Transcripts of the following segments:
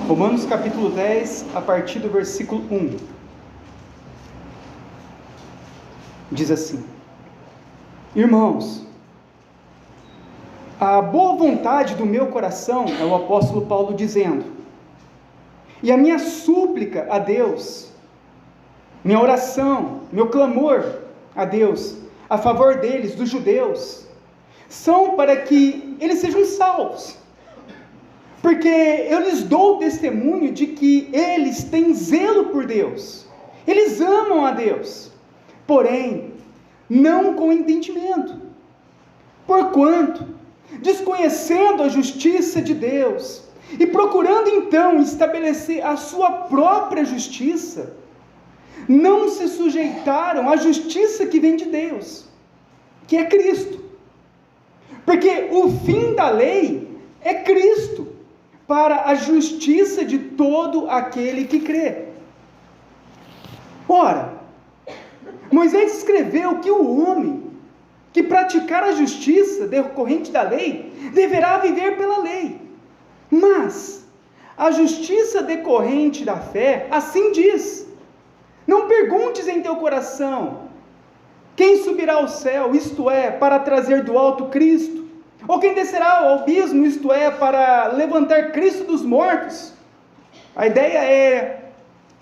Romanos capítulo 10, a partir do versículo 1. Diz assim: Irmãos, a boa vontade do meu coração, é o apóstolo Paulo dizendo, e a minha súplica a Deus, minha oração, meu clamor a Deus, a favor deles, dos judeus, são para que eles sejam salvos, porque eu lhes dou testemunho de que eles têm zelo por Deus, eles amam a Deus, porém, não com entendimento, porquanto, desconhecendo a justiça de Deus, e procurando então estabelecer a sua própria justiça, não se sujeitaram à justiça que vem de Deus, que é Cristo, porque o fim da lei é Cristo, para a justiça de todo aquele que crê. Ora, Moisés escreveu que o homem que praticar a justiça decorrente da lei, deverá viver pela lei. Mas a justiça decorrente da fé, assim diz: não perguntes em teu coração, quem subirá ao céu, isto é, para trazer do alto Cristo, ou quem descerá ao abismo, isto é, para levantar Cristo dos mortos. A ideia é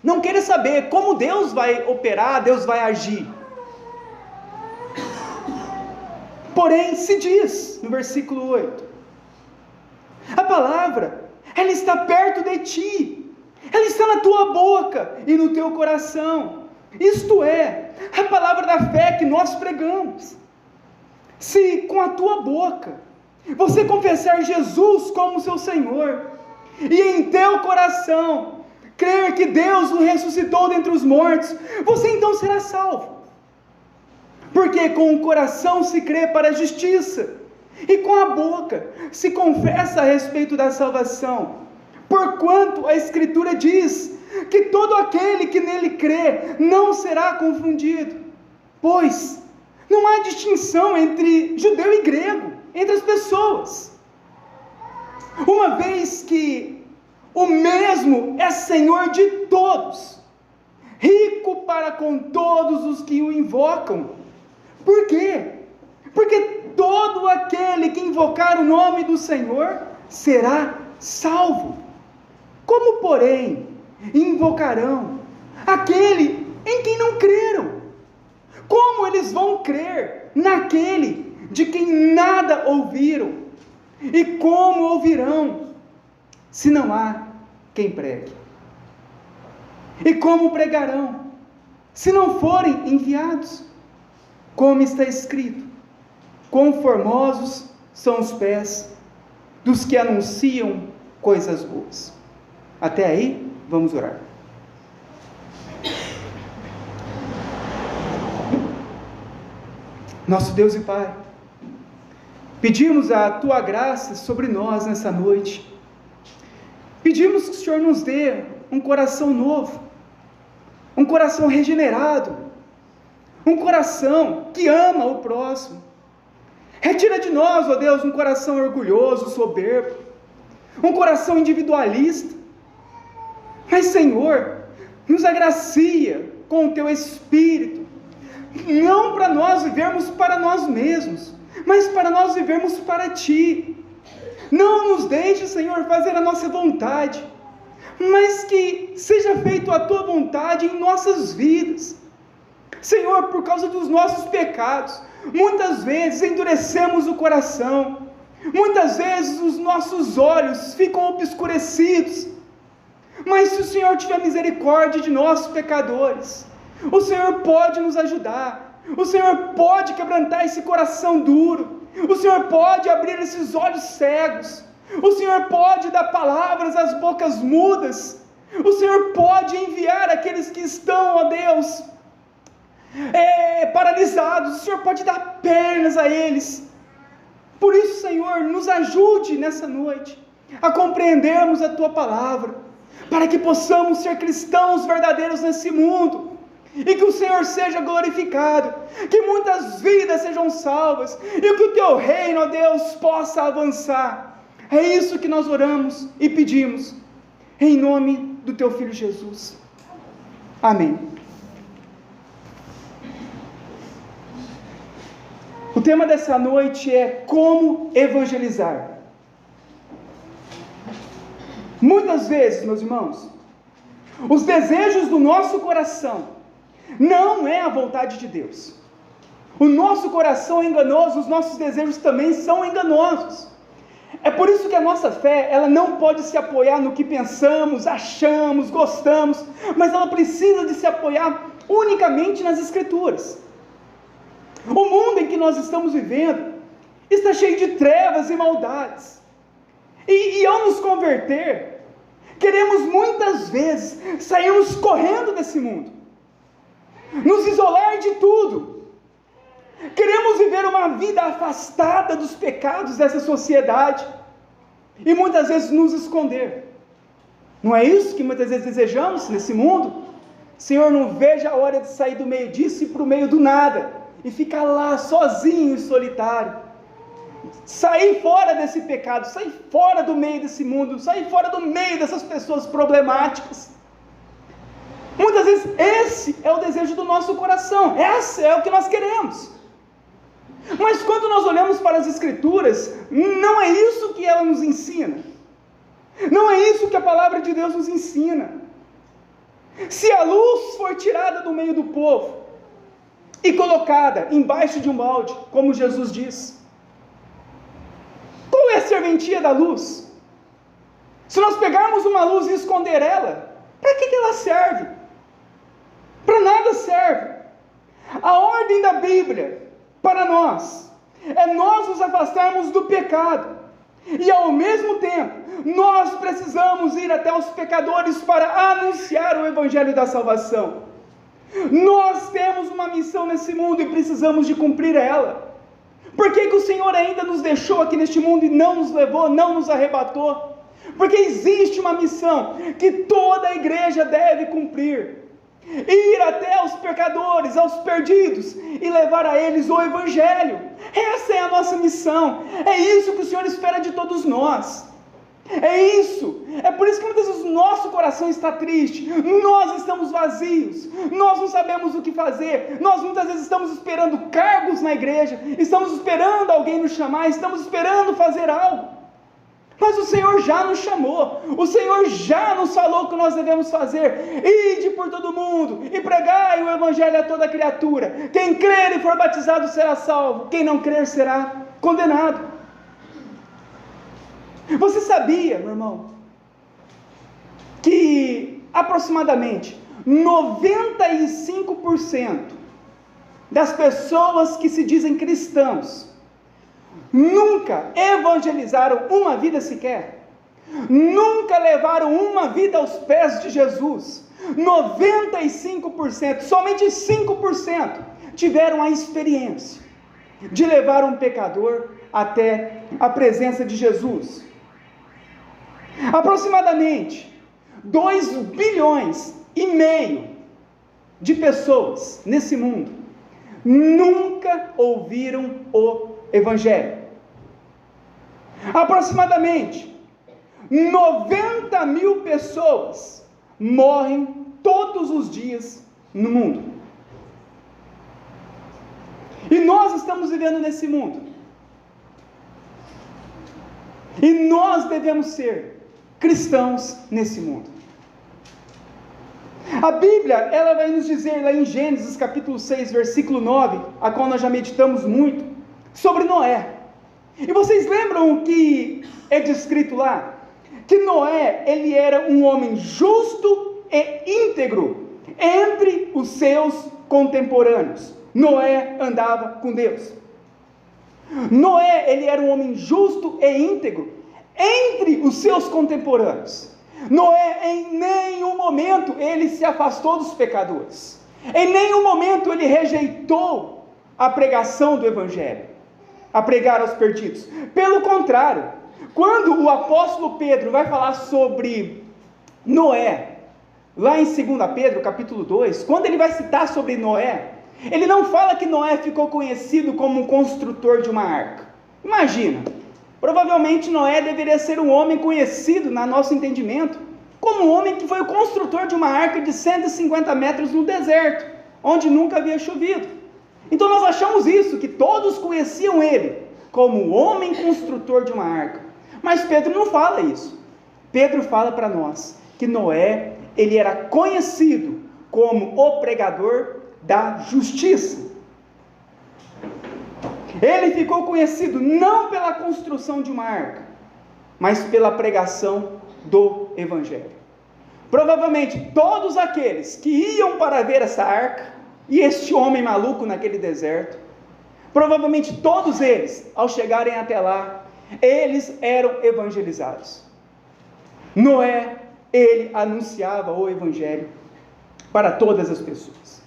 não querer saber como Deus vai operar, Deus vai agir. Porém, se diz, no versículo 8, a palavra, ela está perto de ti, ela está na tua boca e no teu coração, isto é, a palavra da fé que nós pregamos. Se com a tua boca, você confessar Jesus como seu Senhor, e em teu coração, crer que Deus o ressuscitou dentre os mortos, você então será salvo. Porque com o coração se crê para a justiça, e com a boca se confessa a respeito da salvação. Porquanto a Escritura diz que todo aquele que nele crê não será confundido, pois não há distinção entre judeu e grego, entre as pessoas, uma vez que o mesmo é Senhor de todos, rico para com todos os que o invocam. Por quê? Porque todo aquele que invocar o nome do Senhor será salvo. Como, porém, invocarão aquele em quem não creram? Como eles vão crer naquele de quem nada ouviram? E como ouvirão, se não há quem pregue? E como pregarão, se não forem enviados? Como está escrito, quão formosos são os pés dos que anunciam coisas boas. Até aí, vamos orar. Nosso Deus e Pai, pedimos a Tua graça sobre nós nessa noite. Pedimos que o Senhor nos dê um coração novo, um coração regenerado, um coração que ama o próximo. Retira de nós, ó Deus, um coração orgulhoso, soberbo, um coração individualista. Mas, Senhor, nos agracia com o Teu Espírito, não para nós vivermos para nós mesmos, mas para nós vivermos para Ti. Não nos deixe, Senhor, fazer a nossa vontade, mas que seja feita a Tua vontade em nossas vidas. Senhor, por causa dos nossos pecados, muitas vezes endurecemos o coração, muitas vezes os nossos olhos ficam obscurecidos, mas se o Senhor tiver misericórdia de nós pecadores, o Senhor pode nos ajudar, o Senhor pode quebrantar esse coração duro, o Senhor pode abrir esses olhos cegos, o Senhor pode dar palavras às bocas mudas, o Senhor pode enviar aqueles que estão, ó Deus, paralisados, o Senhor pode dar pernas a eles. Por isso, Senhor, nos ajude nessa noite a compreendermos a Tua palavra, para que possamos ser cristãos verdadeiros nesse mundo, e que o Senhor seja glorificado, que muitas vidas sejam salvas, e que o Teu reino, ó Deus, possa avançar. É isso que nós oramos e pedimos, em nome do teu Filho Jesus. Amém. O tema dessa noite é como evangelizar. Muitas vezes, meus irmãos, os desejos do nosso coração não é a vontade de Deus. O nosso coração é enganoso, os nossos desejos também são enganosos. É por isso que a nossa fé, ela não pode se apoiar no que pensamos, achamos, gostamos, mas ela precisa de se apoiar unicamente nas Escrituras. O mundo em que nós estamos vivendo está cheio de trevas e maldades. E ao nos converter, queremos muitas vezes sairmos correndo desse mundo, nos isolar de tudo. Queremos viver uma vida afastada dos pecados dessa sociedade e muitas vezes nos esconder. Não é isso que muitas vezes desejamos nesse mundo? Senhor, não vejo a hora de sair do meio disso e para o meio do nada e ficar lá sozinho e solitário. Sair fora desse pecado, sair fora do meio desse mundo, sair fora do meio dessas pessoas problemáticas. Muitas vezes esse é o desejo do nosso coração, esse é o que nós queremos. Mas quando nós olhamos para as Escrituras, não é isso que ela nos ensina. Não é isso que a palavra de Deus nos ensina. Se a luz for tirada do meio do povo e colocada embaixo de um balde, como Jesus diz, qual é a serventia da luz? Se nós pegarmos uma luz e esconder ela, para que ela serve? Para nada serve. A ordem da Bíblia para nós é nós nos afastarmos do pecado, e ao mesmo tempo nós precisamos ir até os pecadores para anunciar o Evangelho da salvação. Nós temos uma missão nesse mundo e precisamos de cumprir ela. Por que o Senhor ainda nos deixou aqui neste mundo e não nos levou, não nos arrebatou? Porque existe uma missão que toda a igreja deve cumprir: ir até os pecadores, aos perdidos, e levar a eles o Evangelho. Essa é a nossa missão, é isso que o Senhor espera de todos nós, é isso, é por isso que muitas vezes o nosso coração está triste, nós estamos vazios, nós não sabemos o que fazer, nós muitas vezes estamos esperando cargos na igreja, estamos esperando alguém nos chamar, estamos esperando fazer algo, mas o Senhor já nos chamou, o Senhor já nos falou o que nós devemos fazer: ide por todo mundo e pregai o Evangelho a toda criatura, quem crer e for batizado será salvo, quem não crer será condenado. Você sabia, meu irmão, que aproximadamente 95% das pessoas que se dizem cristãos nunca evangelizaram uma vida sequer, nunca levaram uma vida aos pés de Jesus? 95%, somente 5% tiveram a experiência de levar um pecador até a presença de Jesus. Aproximadamente 2,5 bilhões de pessoas nesse mundo nunca ouviram o Evangelho. Aproximadamente 90 mil pessoas morrem todos os dias no mundo. E nós estamos vivendo nesse mundo. E nós devemos ser cristãos nesse mundo. A Bíblia, ela vai nos dizer lá em Gênesis capítulo 6, versículo 9, a qual nós já meditamos muito, sobre Noé. E vocês lembram o que é descrito lá? Que Noé, ele era um homem justo e íntegro entre os seus contemporâneos. Noé andava com Deus. Noé, ele era um homem justo e íntegro entre os seus contemporâneos. Noé, em nenhum momento ele se afastou dos pecadores, em nenhum momento ele rejeitou a pregação do Evangelho, a pregar aos perdidos. Pelo contrário, quando o apóstolo Pedro vai falar sobre Noé, lá em 2 Pedro capítulo 2, quando ele vai citar sobre Noé, ele não fala que Noé ficou conhecido como um construtor de uma arca. Imagina, provavelmente Noé deveria ser um homem conhecido, no nosso entendimento, como um homem que foi o construtor de uma arca de 150 metros no deserto, onde nunca havia chovido. Então nós achamos isso, que todos conheciam ele como o homem construtor de uma arca. Mas Pedro não fala isso. Pedro fala para nós que Noé, ele era conhecido como o pregador da justiça. Ele ficou conhecido não pela construção de uma arca, mas pela pregação do Evangelho. Provavelmente todos aqueles que iam para ver essa arca, e este homem maluco naquele deserto, provavelmente todos eles, ao chegarem até lá, eles eram evangelizados. Noé, ele anunciava o Evangelho para todas as pessoas.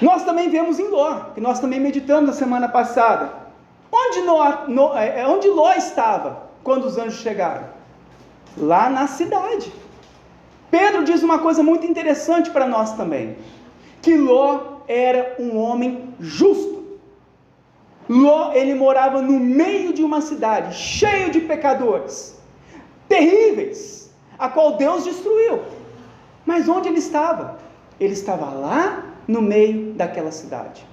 Nós também vemos em Ló, que nós também meditamos na semana passada. Onde Ló estava quando os anjos chegaram? Lá na cidade. Pedro diz uma coisa muito interessante para nós também, que Ló era um homem justo. Ló, ele morava no meio de uma cidade, cheio de pecadores, terríveis, a qual Deus destruiu. Mas onde ele estava? Ele estava lá no meio daquela cidade.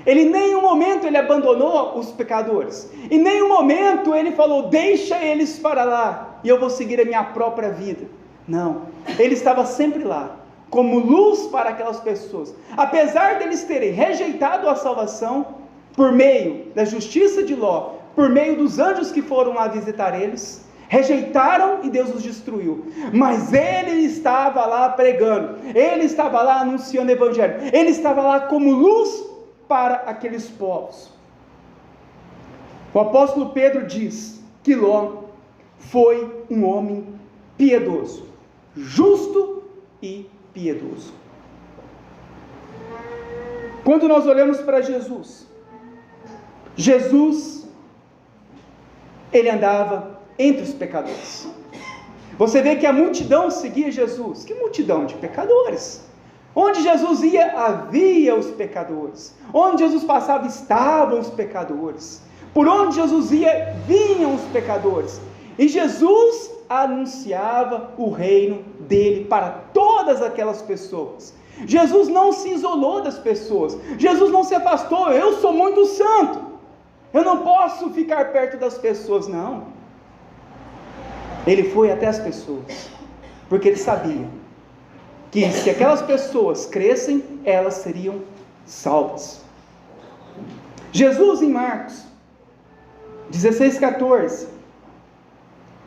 Ele em nenhum momento ele abandonou os pecadores. Em nenhum momento ele falou, deixa eles para lá, e eu vou seguir a minha própria vida. Não, ele estava sempre lá, como luz para aquelas pessoas. Apesar deles terem rejeitado a salvação, por meio da justiça de Ló, por meio dos anjos que foram lá visitar eles, rejeitaram e Deus os destruiu. Mas ele estava lá pregando, ele estava lá anunciando o Evangelho, ele estava lá como luz para aqueles povos. O apóstolo Pedro diz que Ló foi um homem piedoso, justo e piedoso. Quando nós olhamos para Jesus, ele andava entre os pecadores. Você vê que a multidão seguia Jesus. Que multidão de pecadores? Onde Jesus ia, havia os pecadores. Onde Jesus passava, estavam os pecadores. Por onde Jesus ia, vinham os pecadores. E Jesus anunciava o reino dele para todas aquelas pessoas. Jesus não se isolou das pessoas. Jesus não se afastou. Eu sou muito santo, eu não posso ficar perto das pessoas. Não. Ele foi até as pessoas, porque ele sabia que se aquelas pessoas crescem, elas seriam salvas. Jesus, em Marcos 16:14,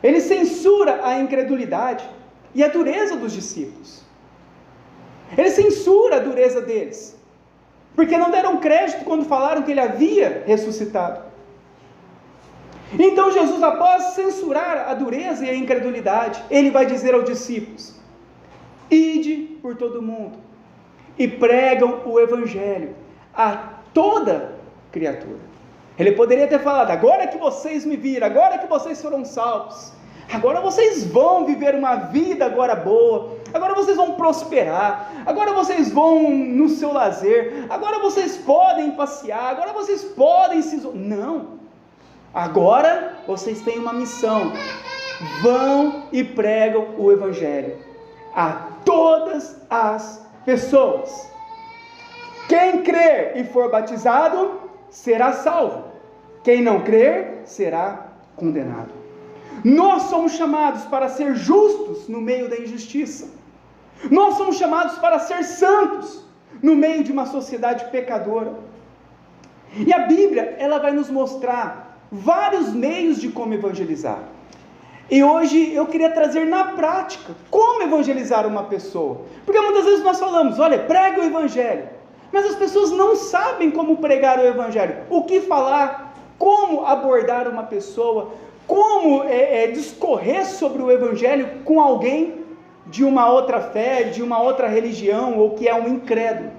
ele censura a incredulidade e a dureza dos discípulos. Ele censura a dureza deles, porque não deram crédito quando falaram que ele havia ressuscitado. Então Jesus, após censurar a dureza e a incredulidade, ele vai dizer aos discípulos: ide por todo mundo e pregam o Evangelho a toda criatura. Ele poderia ter falado: agora que vocês me viram, agora que vocês foram salvos, agora vocês vão viver uma vida agora boa, agora vocês vão prosperar, agora vocês vão no seu lazer, agora vocês podem passear, agora vocês podem se... Não, agora vocês têm uma missão: vão e pregam o Evangelho a todas as pessoas. Quem crer e for batizado será salvo, quem não crer será condenado. Nós somos chamados para ser justos no meio da injustiça. Nós somos chamados para ser santos no meio de uma sociedade pecadora. E a Bíblia, ela vai nos mostrar vários meios de como evangelizar. E hoje eu queria trazer na prática como evangelizar uma pessoa. Porque muitas vezes nós falamos: olha, prega o Evangelho. Mas as pessoas não sabem como pregar o Evangelho. O que falar, como abordar uma pessoa, como discorrer sobre o Evangelho com alguém de uma outra fé, de uma outra religião, ou que é um incrédulo.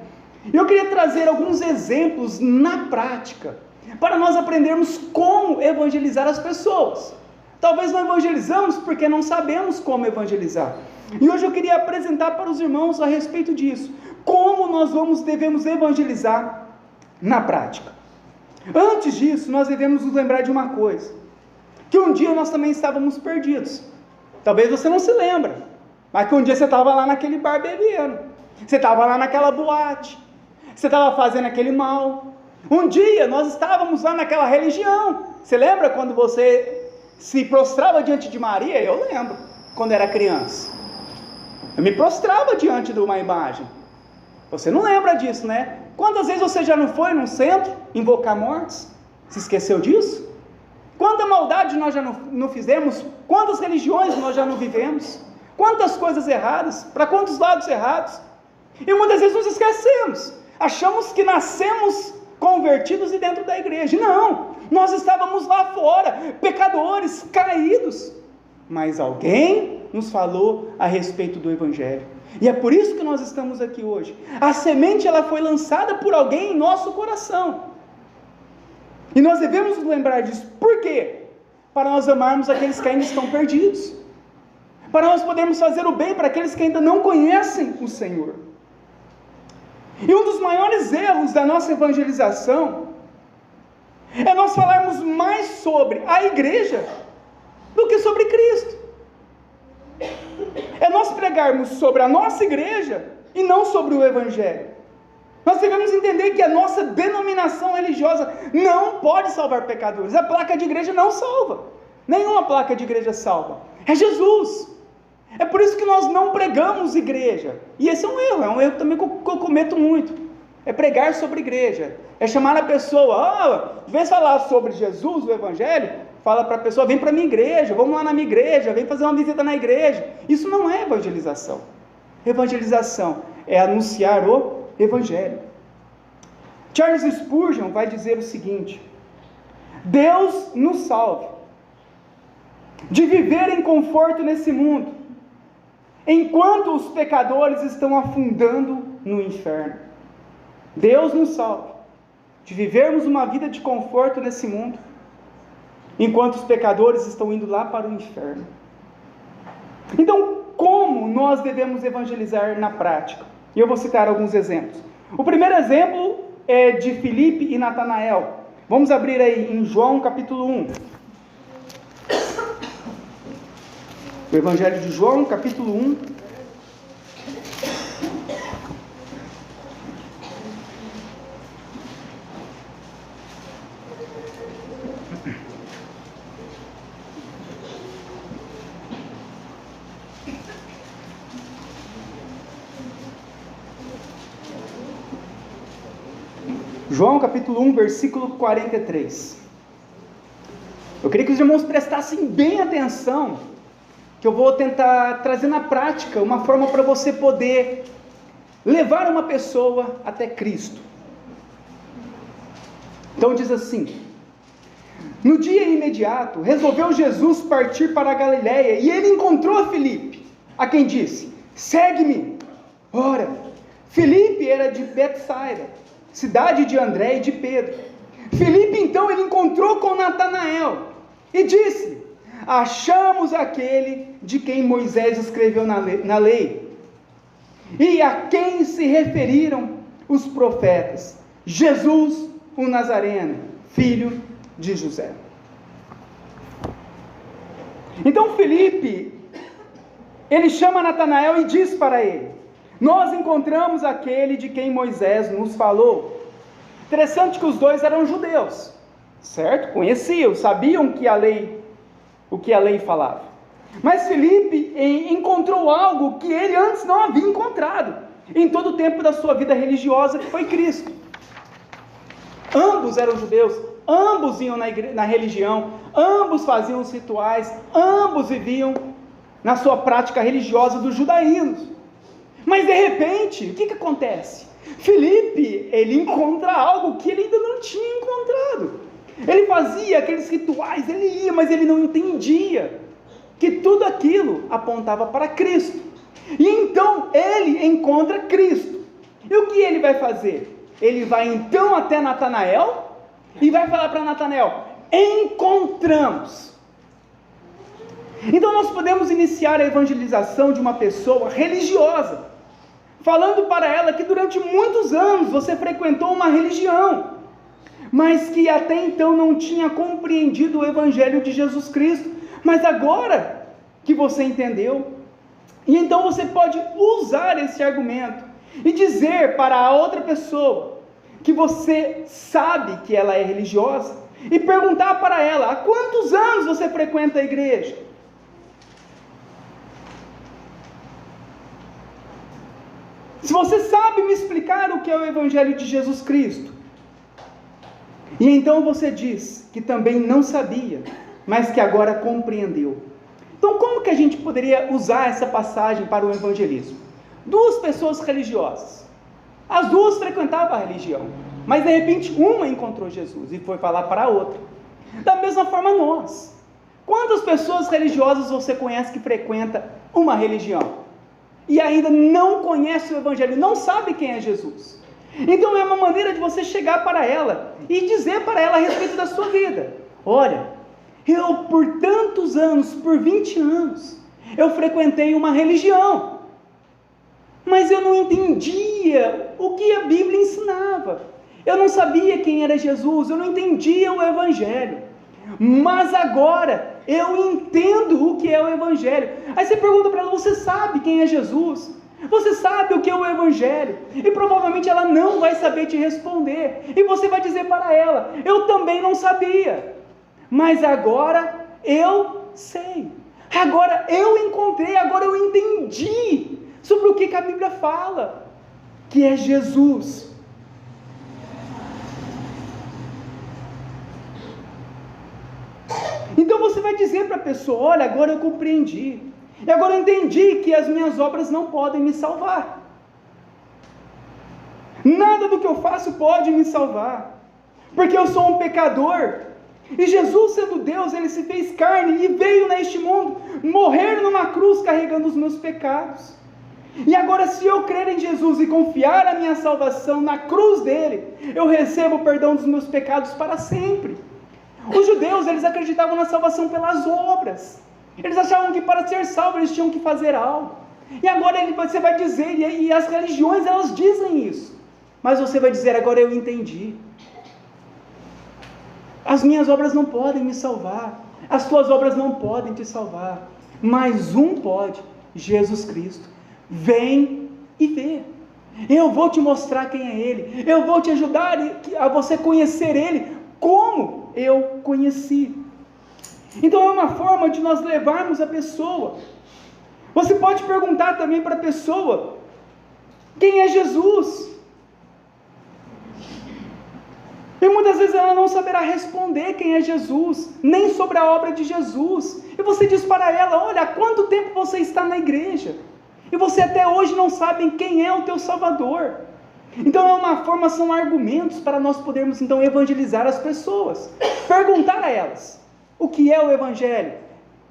Eu queria trazer alguns exemplos na prática, para nós aprendermos como evangelizar as pessoas. Talvez não evangelizamos porque não sabemos como evangelizar. E hoje eu queria apresentar para os irmãos a respeito disso, como nós devemos evangelizar na prática. Antes disso, nós devemos nos lembrar de uma coisa, que um dia nós também estávamos perdidos. Talvez você não se lembre, Mas que um dia você estava lá naquele bar bebendo, você estava lá naquela boate, você estava fazendo aquele mal. Um dia nós estávamos lá naquela religião. Você lembra quando você se prostrava diante de Maria? Eu lembro, quando era criança. Eu me prostrava diante de uma imagem. Você não lembra disso, né? Quantas vezes você já não foi num centro invocar mortes? Se esqueceu disso? Quanta maldade nós já não fizemos? Quantas religiões nós já não vivemos? Quantas coisas erradas? Para quantos lados errados? E muitas vezes nos esquecemos. Achamos que nascemos convertidos e dentro da igreja. Não, nós estávamos lá fora, pecadores, caídos. Mas alguém nos falou a respeito do Evangelho. E é por isso que nós estamos aqui hoje. A semente, ela foi lançada por alguém em nosso coração. E nós devemos nos lembrar disso. Por quê? Para nós amarmos aqueles que ainda estão perdidos. Para nós podermos fazer o bem para aqueles que ainda não conhecem o Senhor. E um dos maiores erros da nossa evangelização é nós falarmos mais sobre a igreja do que sobre Cristo. É nós pregarmos sobre a nossa igreja e não sobre o Evangelho. Nós devemos entender que a nossa denominação religiosa não pode salvar pecadores. A placa de igreja não salva. Nenhuma placa de igreja salva. É Jesus. É por isso que nós não pregamos igreja. E esse é um erro também que eu cometo muito. É pregar sobre igreja. É chamar a pessoa, vem falar sobre Jesus, o Evangelho, fala para a pessoa, vem para a minha igreja, vamos lá na minha igreja, vem fazer uma visita na igreja. Isso não é evangelização. Evangelização é anunciar o Evangelho. Charles Spurgeon vai dizer o seguinte: Deus nos salve de viver em conforto nesse mundo, enquanto os pecadores estão afundando no inferno. Deus nos salve de vivermos uma vida de conforto nesse mundo, enquanto os pecadores estão indo lá para o inferno. Então, como nós devemos evangelizar na prática? E eu vou citar alguns exemplos. O primeiro exemplo é de Filipe e Natanael. Vamos abrir aí em João capítulo 1. O Evangelho de João, capítulo 1. João capítulo 1, versículo 43. Eu queria que os irmãos prestassem bem atenção, que eu vou tentar trazer na prática uma forma para você poder levar uma pessoa até Cristo. Então diz assim: no dia imediato, resolveu Jesus partir para a Galiléia, e ele encontrou Filipe, a quem disse: segue-me. Ora, Filipe era de Betsaida, cidade de André e de Pedro. Filipe então ele encontrou com Natanael e disse: achamos aquele de quem Moisés escreveu na lei, e a quem se referiram os profetas, Jesus o Nazareno, filho de José. Então Filipe, ele chama Natanael e diz para ele: nós encontramos aquele de quem Moisés nos falou. Interessante que os dois eram judeus, certo? Conheciam, sabiam o que a lei falava. Mas Filipe encontrou algo que ele antes não havia encontrado em todo o tempo da sua vida religiosa, que foi Cristo. Ambos eram judeus, ambos iam na religião, ambos faziam os rituais, ambos viviam na sua prática religiosa do judaísmo. Mas de repente, o que acontece? Filipe, ele encontra algo que ele ainda não tinha encontrado. Ele fazia aqueles rituais, ele ia, mas ele não entendia que tudo aquilo apontava para Cristo. E então ele encontra Cristo. E o que ele vai fazer? Ele vai então até Natanael e vai falar para Natanael: encontramos. Então nós podemos iniciar a evangelização de uma pessoa religiosa, falando para ela que durante muitos anos você frequentou uma religião, mas que até então não tinha compreendido o Evangelho de Jesus Cristo, mas agora que você entendeu, E então você pode usar esse argumento e dizer para a outra pessoa que você sabe que ela é religiosa e perguntar para ela: há quantos anos você frequenta a igreja? Se você sabe me explicar o que é o Evangelho de Jesus Cristo, e então você diz que também não sabia, mas que agora compreendeu. Então, como que a gente poderia usar essa passagem para o evangelismo? Duas pessoas religiosas, as duas frequentavam a religião, mas de repente uma encontrou Jesus e foi falar para a outra. Da mesma forma nós. Quantas pessoas religiosas você conhece que frequenta uma religião e ainda não conhece o evangelho, não sabe quem é Jesus? Então é uma maneira de você chegar para ela e dizer para ela a respeito da sua vida: olha, eu por tantos anos, por 20 anos, eu frequentei uma religião, mas eu não entendia o que a Bíblia ensinava, eu não sabia quem era Jesus, eu não entendia o Evangelho, mas agora eu entendo o que é o Evangelho. Aí você pergunta para ela: você sabe quem é Jesus? Você sabe o que é o Evangelho? E provavelmente ela não vai saber te responder, e você vai dizer para ela: eu também não sabia, mas agora eu sei, agora eu encontrei, agora eu entendi sobre o que a Bíblia fala, que é Jesus. Então você vai dizer para a pessoa: olha, agora eu compreendi, e agora eu entendi que as minhas obras não podem me salvar, nada do que eu faço pode me salvar, porque eu sou um pecador, e Jesus, sendo Deus, Ele se fez carne e veio neste mundo morrer numa cruz carregando os meus pecados. E agora, se eu crer em Jesus e confiar a minha salvação na cruz dele, eu recebo o perdão dos meus pecados para sempre. Os judeus, eles acreditavam na salvação pelas obras. Eles achavam que para ser salvo eles tinham que fazer algo. E agora você vai dizer, e as religiões elas dizem isso, mas você vai dizer: agora eu entendi. As minhas obras não podem me salvar, as tuas obras não podem te salvar, mas um pode: Jesus Cristo. Vem e vê. Eu vou te mostrar quem é Ele, eu vou te ajudar a você conhecer Ele como eu conheci. Então é uma forma de nós levarmos a pessoa. Você pode perguntar também para a pessoa: quem é Jesus? E muitas vezes ela não saberá responder quem é Jesus, nem sobre a obra de Jesus. E você diz para ela: olha, há quanto tempo você está na igreja? E você até hoje não sabe quem é o teu Salvador. Então é uma forma, são argumentos para nós podermos então evangelizar as pessoas. Perguntar a elas o que é o Evangelho,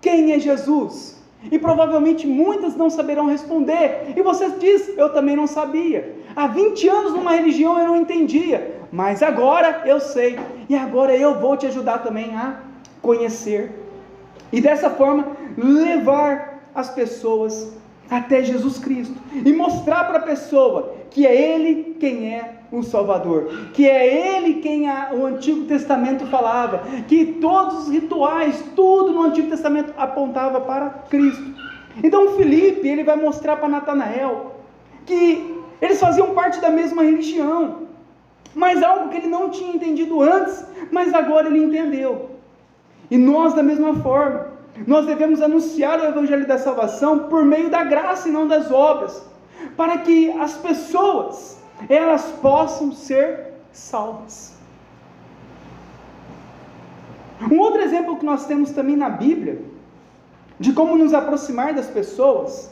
quem é Jesus. E provavelmente muitas não saberão responder. E você diz: eu também não sabia. Há 20 anos numa religião eu não entendia, mas agora eu sei, e agora eu vou te ajudar também a conhecer. E dessa forma levar as pessoas até Jesus Cristo, e mostrar para a pessoa que é Ele quem é o Salvador, que é Ele quem o Antigo Testamento falava, que todos os rituais, tudo no Antigo Testamento apontava para Cristo. Então Filipe, ele vai mostrar para Natanael que eles faziam parte da mesma religião, mas algo que ele não tinha entendido antes, mas agora ele entendeu. E nós, da mesma forma, nós devemos anunciar o Evangelho da salvação por meio da graça e não das obras, para que as pessoas, elas possam ser salvas. Um outro exemplo que nós temos também na Bíblia, de como nos aproximar das pessoas,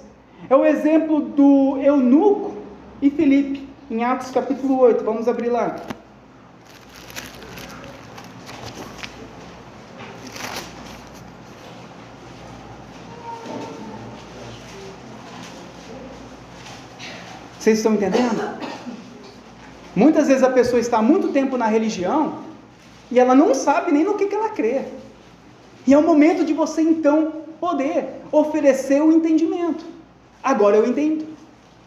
é o exemplo do eunuco e Filipe, em Atos capítulo 8, vamos abrir lá. Vocês estão entendendo? Muitas vezes a pessoa está há muito tempo na religião e ela não sabe nem no que ela crê. E é o momento de você então poder oferecer o entendimento. Agora eu entendo.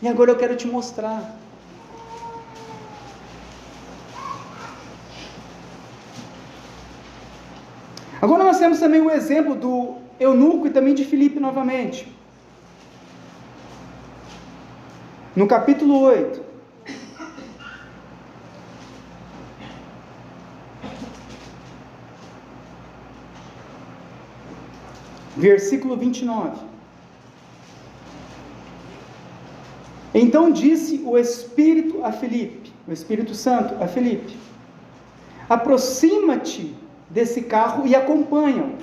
E agora eu quero te mostrar. Agora nós temos também o exemplo do eunuco e também de Filipe novamente. No capítulo 8, versículo 29. Então disse o Espírito a Filipe, o Espírito Santo a Filipe: aproxima-te desse carro e acompanha-o.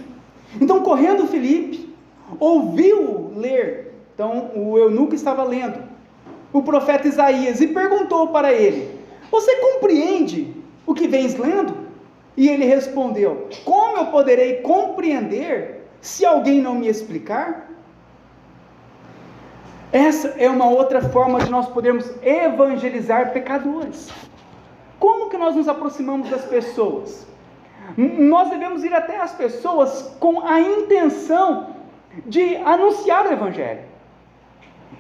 Então, correndo Filipe, ouviu ler, então o eunuco estava lendo, o profeta Isaías, e perguntou para ele: você compreende o que vens lendo? E ele respondeu: como eu poderei compreender se alguém não me explicar? Essa é uma outra forma de nós podermos evangelizar pecadores. Como que nós nos aproximamos das pessoas? Nós devemos ir até as pessoas com a intenção de anunciar o Evangelho.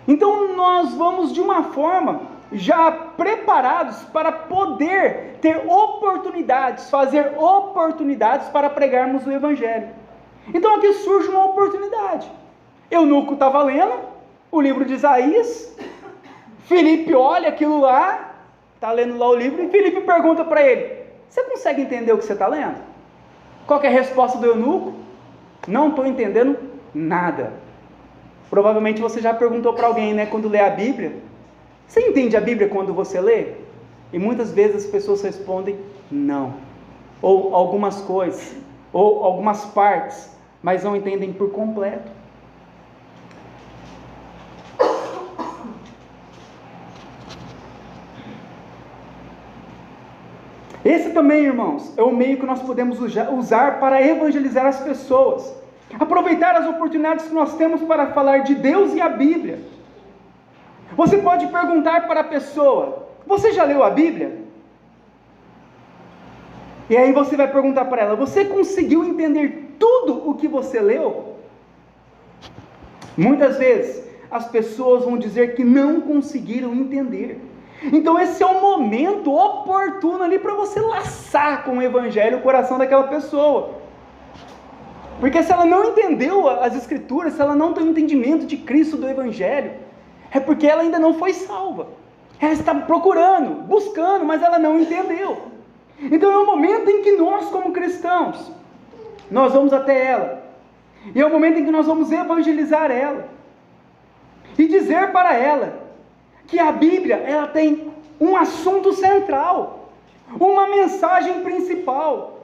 Então nós vamos de uma forma já preparados para poder ter oportunidades, fazer oportunidades para pregarmos o Evangelho. Então aqui surge uma oportunidade. Eunuco estava lendo o livro de Isaías, Filipe olha aquilo lá, está lendo lá o livro, e Filipe pergunta para ele: você consegue entender o que você está lendo? Qual que é a resposta do eunuco? Não estou entendendo nada. Provavelmente você já perguntou para alguém, né, quando lê a Bíblia: você entende a Bíblia quando você lê? E muitas vezes as pessoas respondem não, ou algumas coisas, ou algumas partes, mas não entendem por completo. Esse também, irmãos, é o meio que nós podemos usar para evangelizar as pessoas. Aproveitar as oportunidades que nós temos para falar de Deus e a Bíblia. Você pode perguntar para a pessoa: você já leu a Bíblia? E aí você vai perguntar para ela: você conseguiu entender tudo o que você leu? Muitas vezes as pessoas vão dizer que não conseguiram entender. Então esse é o momento oportuno ali para você laçar com o Evangelho o coração daquela pessoa. Porque se ela não entendeu as Escrituras, se ela não tem o entendimento de Cristo, do Evangelho, é porque ela ainda não foi salva. Ela está procurando, buscando, mas ela não entendeu. Então é o momento em que nós, como cristãos, nós vamos até ela. E é o momento em que nós vamos evangelizar ela. E dizer para ela que a Bíblia, ela tem um assunto central, uma mensagem principal: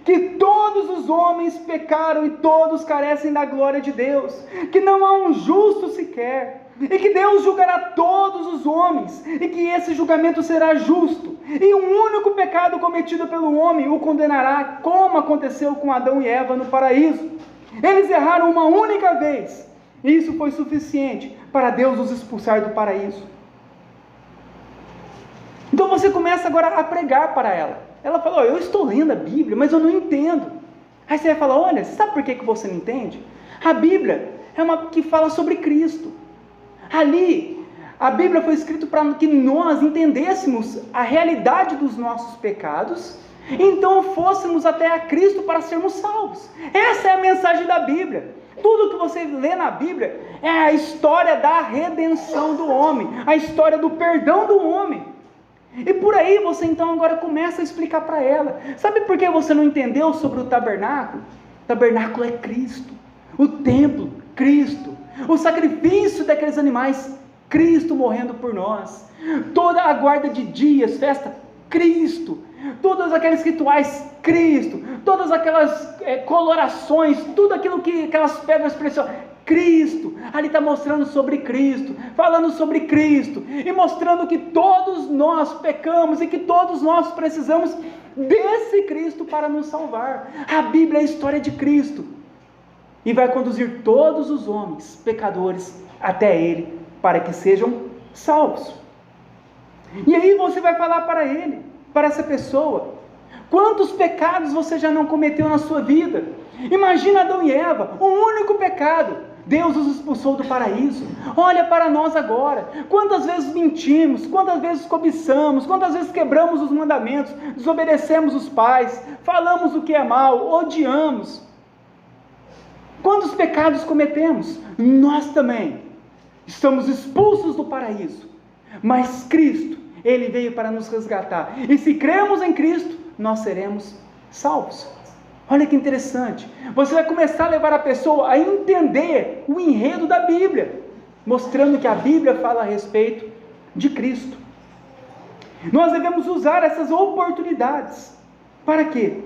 que todos os homens pecaram e todos carecem da glória de Deus, que não há um justo sequer, e que Deus julgará todos os homens, e que esse julgamento será justo, e um único pecado cometido pelo homem o condenará, como aconteceu com Adão e Eva no paraíso. Eles erraram uma única vez, e isso foi suficiente para Deus os expulsar do paraíso. Então você começa agora a pregar para ela. Ela fala: eu estou lendo a Bíblia, mas eu não entendo. Aí você vai falar: olha, você sabe por que você não entende? A Bíblia é uma que fala sobre Cristo. Ali, a Bíblia foi escrita para que nós entendêssemos a realidade dos nossos pecados, então fôssemos até a Cristo para sermos salvos. Essa é a mensagem da Bíblia. Tudo que você lê na Bíblia é a história da redenção do homem, a história do perdão do homem. E por aí você então agora começa a explicar para ela: sabe por que você não entendeu sobre o tabernáculo? O tabernáculo é Cristo, o templo, Cristo, o sacrifício daqueles animais, Cristo morrendo por nós, toda a guarda de dias, festa, Cristo, todos aqueles rituais, Cristo, todas aquelas colorações, tudo aquilo que, aquelas pedras preciosas, Cristo. Ali está mostrando sobre Cristo, falando sobre Cristo, e mostrando que todos nós pecamos, e que todos nós precisamos desse Cristo para nos salvar. A Bíblia é a história de Cristo, e vai conduzir todos os homens pecadores até Ele, para que sejam salvos. E aí você vai falar para ele, para essa pessoa: quantos pecados você já não cometeu na sua vida? Imagina Adão e Eva, um único pecado, Deus os expulsou do paraíso. Olha para nós agora, quantas vezes mentimos, quantas vezes cobiçamos, quantas vezes quebramos os mandamentos, desobedecemos os pais, falamos o que é mal, odiamos. Quantos pecados cometemos? Nós também estamos expulsos do paraíso. Mas Cristo, Ele veio para nos resgatar. E se cremos em Cristo, nós seremos salvos. Olha que interessante. Você vai começar a levar a pessoa a entender o enredo da Bíblia, mostrando que a Bíblia fala a respeito de Cristo. Nós devemos usar essas oportunidades. Para quê?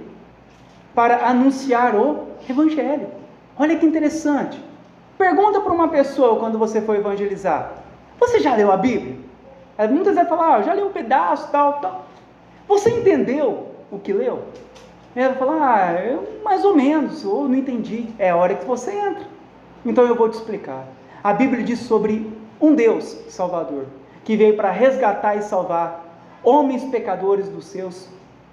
Para anunciar o Evangelho. Olha que interessante. Pergunta para uma pessoa quando você for evangelizar: você já leu a Bíblia? Muitas vezes falar: eu já li um pedaço, tal. Você entendeu o que leu? Ela vai falar: eu mais ou menos, ou não entendi. É a hora que você entra. Então eu vou te explicar. A Bíblia diz sobre um Deus Salvador, que veio para resgatar e salvar homens pecadores dos seus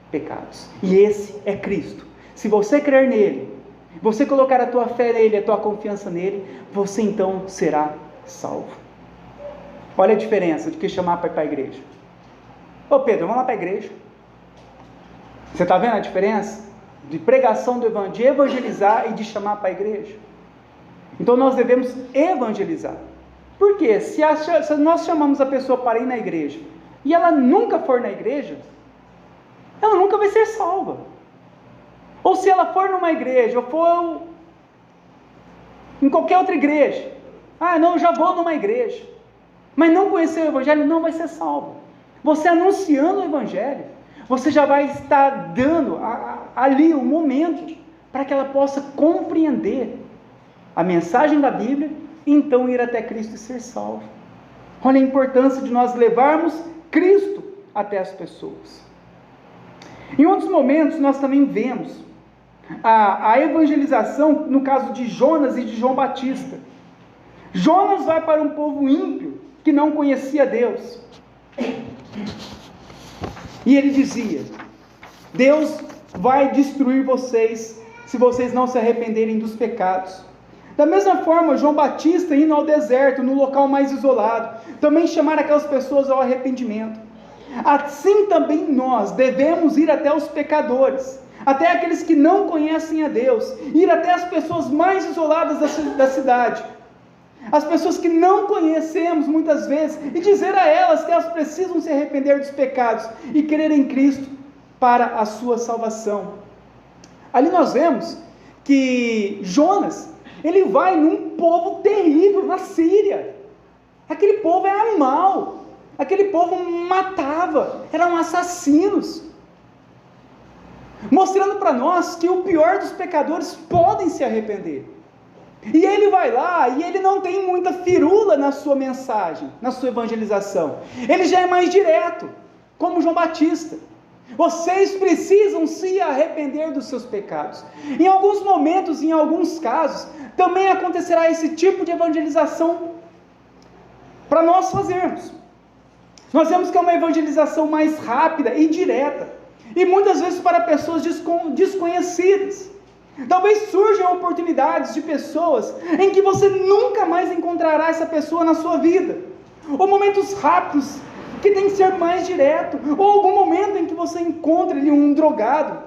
pecados. E esse é Cristo. Se você crer nele, você colocar a tua fé nele, a tua confiança nele, você então será salvo. Olha a diferença de que chamar para ir para a igreja. Ô Pedro, vamos lá para a igreja. Você está vendo a diferença? De pregação do evangelho, de evangelizar e de chamar para a igreja. Então nós devemos evangelizar. Por quê? Se nós chamamos a pessoa para ir na igreja, e ela nunca for na igreja, ela nunca vai ser salva. Ou se ela for numa igreja, ou for em qualquer outra igreja, não, eu já vou numa igreja, mas não conhecer o evangelho, não vai ser salvo. Você anunciando o evangelho, você já vai estar dando ali o momento para que ela possa compreender a mensagem da Bíblia e então ir até Cristo e ser salvo. Olha a importância de nós levarmos Cristo até as pessoas. Em outros momentos nós também vemos a evangelização, no caso de Jonas e de João Batista. Jonas vai para um povo ímpio que não conhecia Deus, e ele dizia: Deus vai destruir vocês se vocês não se arrependerem dos pecados. Da mesma forma, João Batista, indo ao deserto, no local mais isolado, também chamar aquelas pessoas ao arrependimento. Assim também nós devemos ir até os pecadores, até aqueles que não conhecem a Deus, ir até as pessoas mais isoladas da cidade, as pessoas que não conhecemos muitas vezes, e dizer a elas que elas precisam se arrepender dos pecados e crer em Cristo para a sua salvação. Ali nós vemos que Jonas, ele vai num povo terrível, na Síria. Aquele povo era mau, aquele povo matava, eram assassinos, mostrando para nós que o pior dos pecadores podem se arrepender. E ele vai lá, e ele não tem muita firula na sua mensagem, na sua evangelização. Ele já é mais direto, como João Batista. Vocês precisam se arrepender dos seus pecados. Em alguns momentos, em alguns casos, também acontecerá esse tipo de evangelização para nós fazermos. Nós vemos que é uma evangelização mais rápida e direta, e muitas vezes para pessoas desconhecidas. Talvez surjam oportunidades de pessoas em que você nunca mais encontrará essa pessoa na sua vida, ou momentos rápidos que tem que ser mais direto, ou algum momento em que você encontra ali um drogado,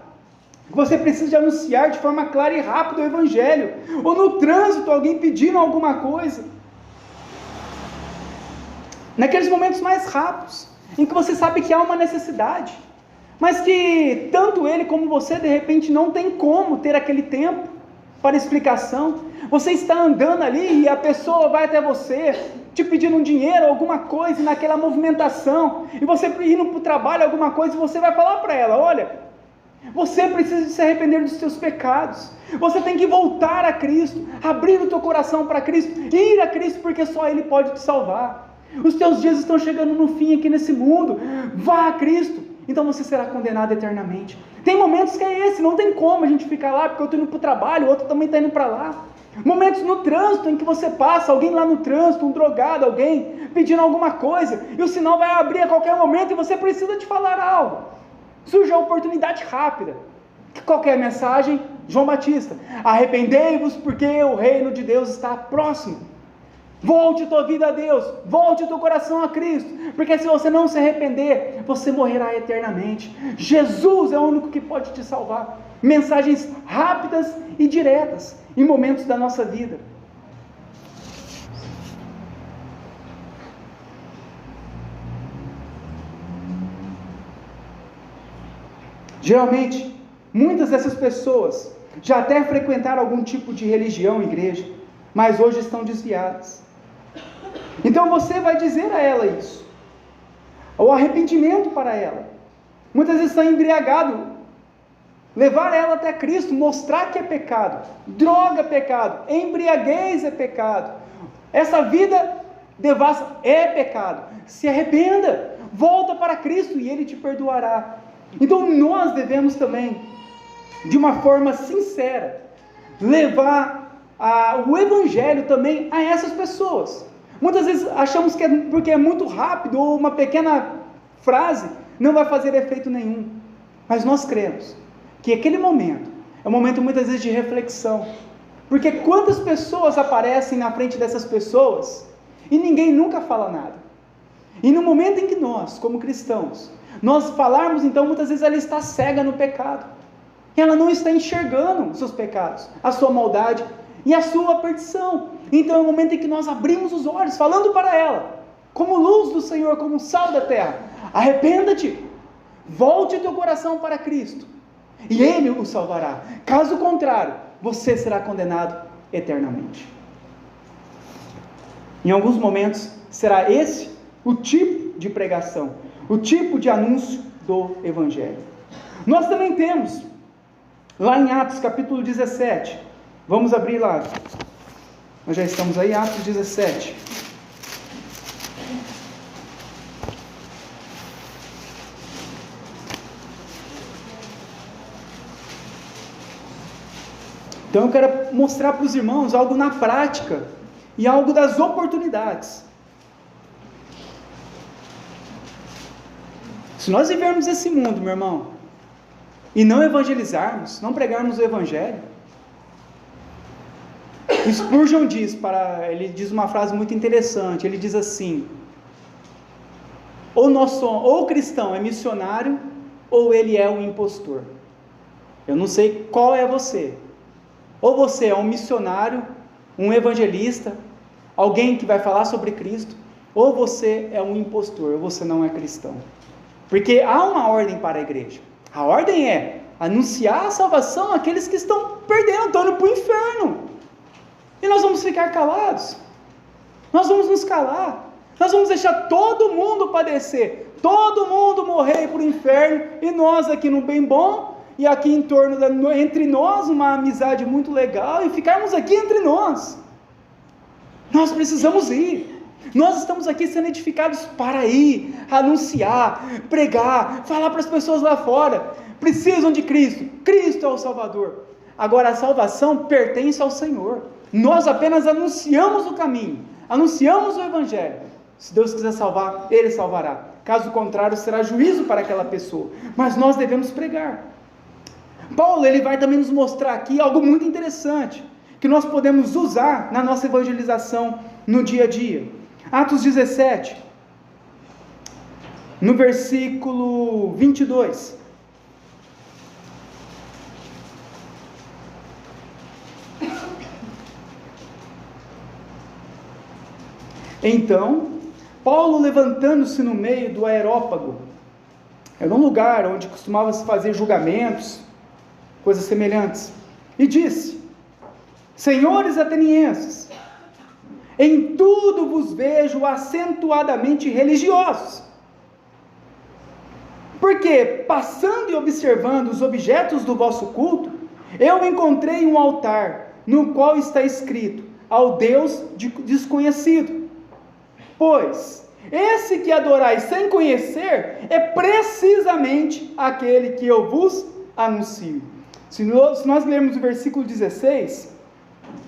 você precisa de anunciar de forma clara e rápida o evangelho, ou no trânsito alguém pedindo alguma coisa. Naqueles momentos mais rápidos, em que você sabe que há uma necessidade, mas que tanto ele como você de repente não tem como ter aquele tempo para explicação. Você está andando ali e a pessoa vai até você te pedindo um dinheiro, alguma coisa, naquela movimentação, e você indo para o trabalho, alguma coisa, e você vai falar para ela: olha, você precisa se arrepender dos seus pecados, você tem que voltar a Cristo, abrir o teu coração para Cristo, ir a Cristo, porque só Ele pode te salvar. Os teus dias estão chegando no fim aqui nesse mundo, vá a Cristo, então você será condenado eternamente. Tem momentos que é esse, não tem como a gente ficar lá, porque eu estou indo para o trabalho, o outro também está indo para lá. Momentos no trânsito em que você passa, alguém lá no trânsito, um drogado, alguém pedindo alguma coisa, e o sinal vai abrir a qualquer momento e você precisa de falar algo. Surge a oportunidade rápida. Qualquer mensagem, João Batista: arrependei-vos porque o reino de Deus está próximo. Volte tua vida a Deus, volte teu coração a Cristo, porque se você não se arrepender, você morrerá eternamente. Jesus é o único que pode te salvar. Mensagens rápidas e diretas em momentos da nossa vida. Geralmente, muitas dessas pessoas já até frequentaram algum tipo de religião, igreja, mas hoje estão desviadas. Então você vai dizer a ela isso, o arrependimento para ela. Muitas vezes está embriagado, levar ela até Cristo, mostrar que é pecado, droga é pecado, embriaguez é pecado, essa vida devassa é pecado. Se arrependa, volta para Cristo e Ele te perdoará. Então nós devemos também, de uma forma sincera, levar o Evangelho também a essas pessoas. Muitas vezes achamos que porque é muito rápido, ou uma pequena frase, não vai fazer efeito nenhum. Mas nós cremos que aquele momento é um momento muitas vezes de reflexão. Porque quantas pessoas aparecem na frente dessas pessoas e ninguém nunca fala nada. E no momento em que nós, como cristãos, nós falarmos, então muitas vezes ela está cega no pecado. Ela não está enxergando os seus pecados, a sua maldade e a sua perdição. Então é o momento em que nós abrimos os olhos, falando para ela, como luz do Senhor, como sal da terra: arrependa-te, volte teu coração para Cristo, e Ele o salvará. Caso contrário, você será condenado eternamente. Em alguns momentos, será esse o tipo de pregação, o tipo de anúncio do Evangelho. Nós também temos, lá em Atos capítulo 17, vamos abrir lá, nós já estamos aí, Atos 17. Então eu quero mostrar para os irmãos algo na prática, e algo das oportunidades. Se nós vivermos esse mundo, meu irmão, e não evangelizarmos, não pregarmos o Evangelho, Spurgeon ele diz uma frase muito interessante, ele diz assim: ou o cristão é missionário, ou ele é um impostor. Eu não sei qual é você, ou você é um missionário, um evangelista, alguém que vai falar sobre Cristo, ou você é um impostor, ou você não é cristão. Porque há uma ordem para a igreja. A ordem é anunciar a salvação àqueles que estão perdendo, estão indo para o inferno. E nós vamos ficar calados? Nós vamos nos calar? Nós vamos deixar todo mundo padecer, todo mundo morrer para o inferno, e nós aqui no bem bom, e aqui em torno, entre nós, uma amizade muito legal, e ficarmos aqui entre nós? Nós precisamos ir. Nós estamos aqui sendo edificados para ir, anunciar, pregar, falar para as pessoas lá fora. Precisam de Cristo. Cristo é o Salvador. Agora a salvação pertence ao Senhor. Nós apenas anunciamos o caminho, anunciamos o Evangelho. Se Deus quiser salvar, Ele salvará. Caso contrário, será juízo para aquela pessoa. Mas nós devemos pregar. Paulo, ele vai também nos mostrar aqui algo muito interessante, que nós podemos usar na nossa evangelização no dia a dia. Atos 17, no versículo 22. Então, Paulo, levantando-se no meio do Areópago, era um lugar onde costumava se fazer julgamentos, coisas semelhantes, e disse: Senhores atenienses, em tudo vos vejo acentuadamente religiosos, porque, passando e observando os objetos do vosso culto, eu encontrei um altar, no qual está escrito: ao Deus desconhecido. Pois, esse que adorais sem conhecer, é precisamente aquele que eu vos anuncio. Se nós lermos o versículo 16,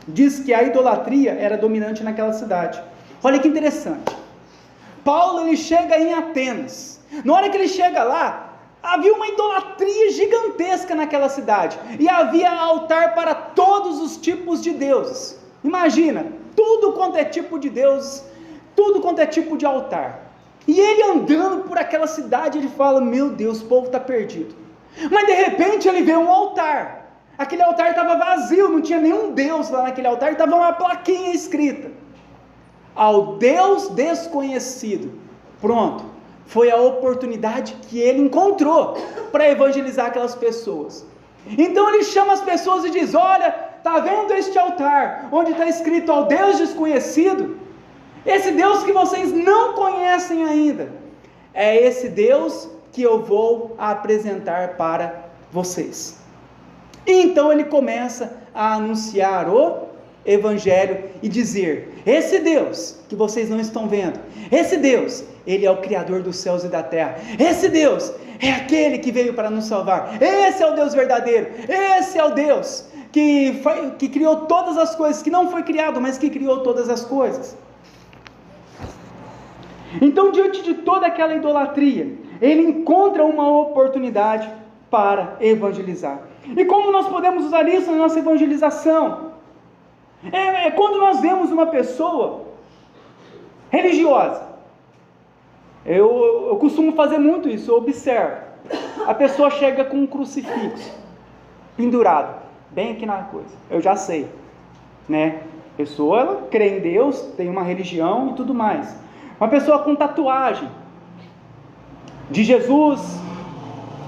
diz que a idolatria era dominante naquela cidade. Olha que interessante. Paulo, ele chega em Atenas. Na hora que ele chega lá, havia uma idolatria gigantesca naquela cidade, e havia altar para todos os tipos de deuses. Imagina, tudo quanto é tipo de deuses, tudo quanto é tipo de altar. E ele andando por aquela cidade, ele fala: meu Deus, o povo está perdido. Mas de repente ele vê um altar. Aquele altar estava vazio, não tinha nenhum Deus lá naquele altar, estava uma plaquinha escrita: ao Deus desconhecido. Pronto, foi a oportunidade que ele encontrou para evangelizar aquelas pessoas. Então ele chama as pessoas e diz: olha, está vendo este altar, onde está escrito ao Deus desconhecido? Esse Deus que vocês não conhecem ainda, é esse Deus que eu vou apresentar para vocês. E então ele começa a anunciar o Evangelho e dizer: esse Deus que vocês não estão vendo, esse Deus, Ele é o Criador dos céus e da terra, esse Deus é aquele que veio para nos salvar, esse é o Deus verdadeiro, esse é o Deus que criou todas as coisas, que não foi criado, mas que criou todas as coisas. Então, diante de toda aquela idolatria, ele encontra uma oportunidade para evangelizar. E como nós podemos usar isso na nossa evangelização? É quando nós vemos uma pessoa religiosa. Eu costumo fazer muito isso, eu observo. A pessoa chega com um crucifixo pendurado, bem aqui na coisa. Eu já sei, né? A pessoa, ela crê em Deus, tem uma religião e tudo mais. Uma pessoa com tatuagem de Jesus,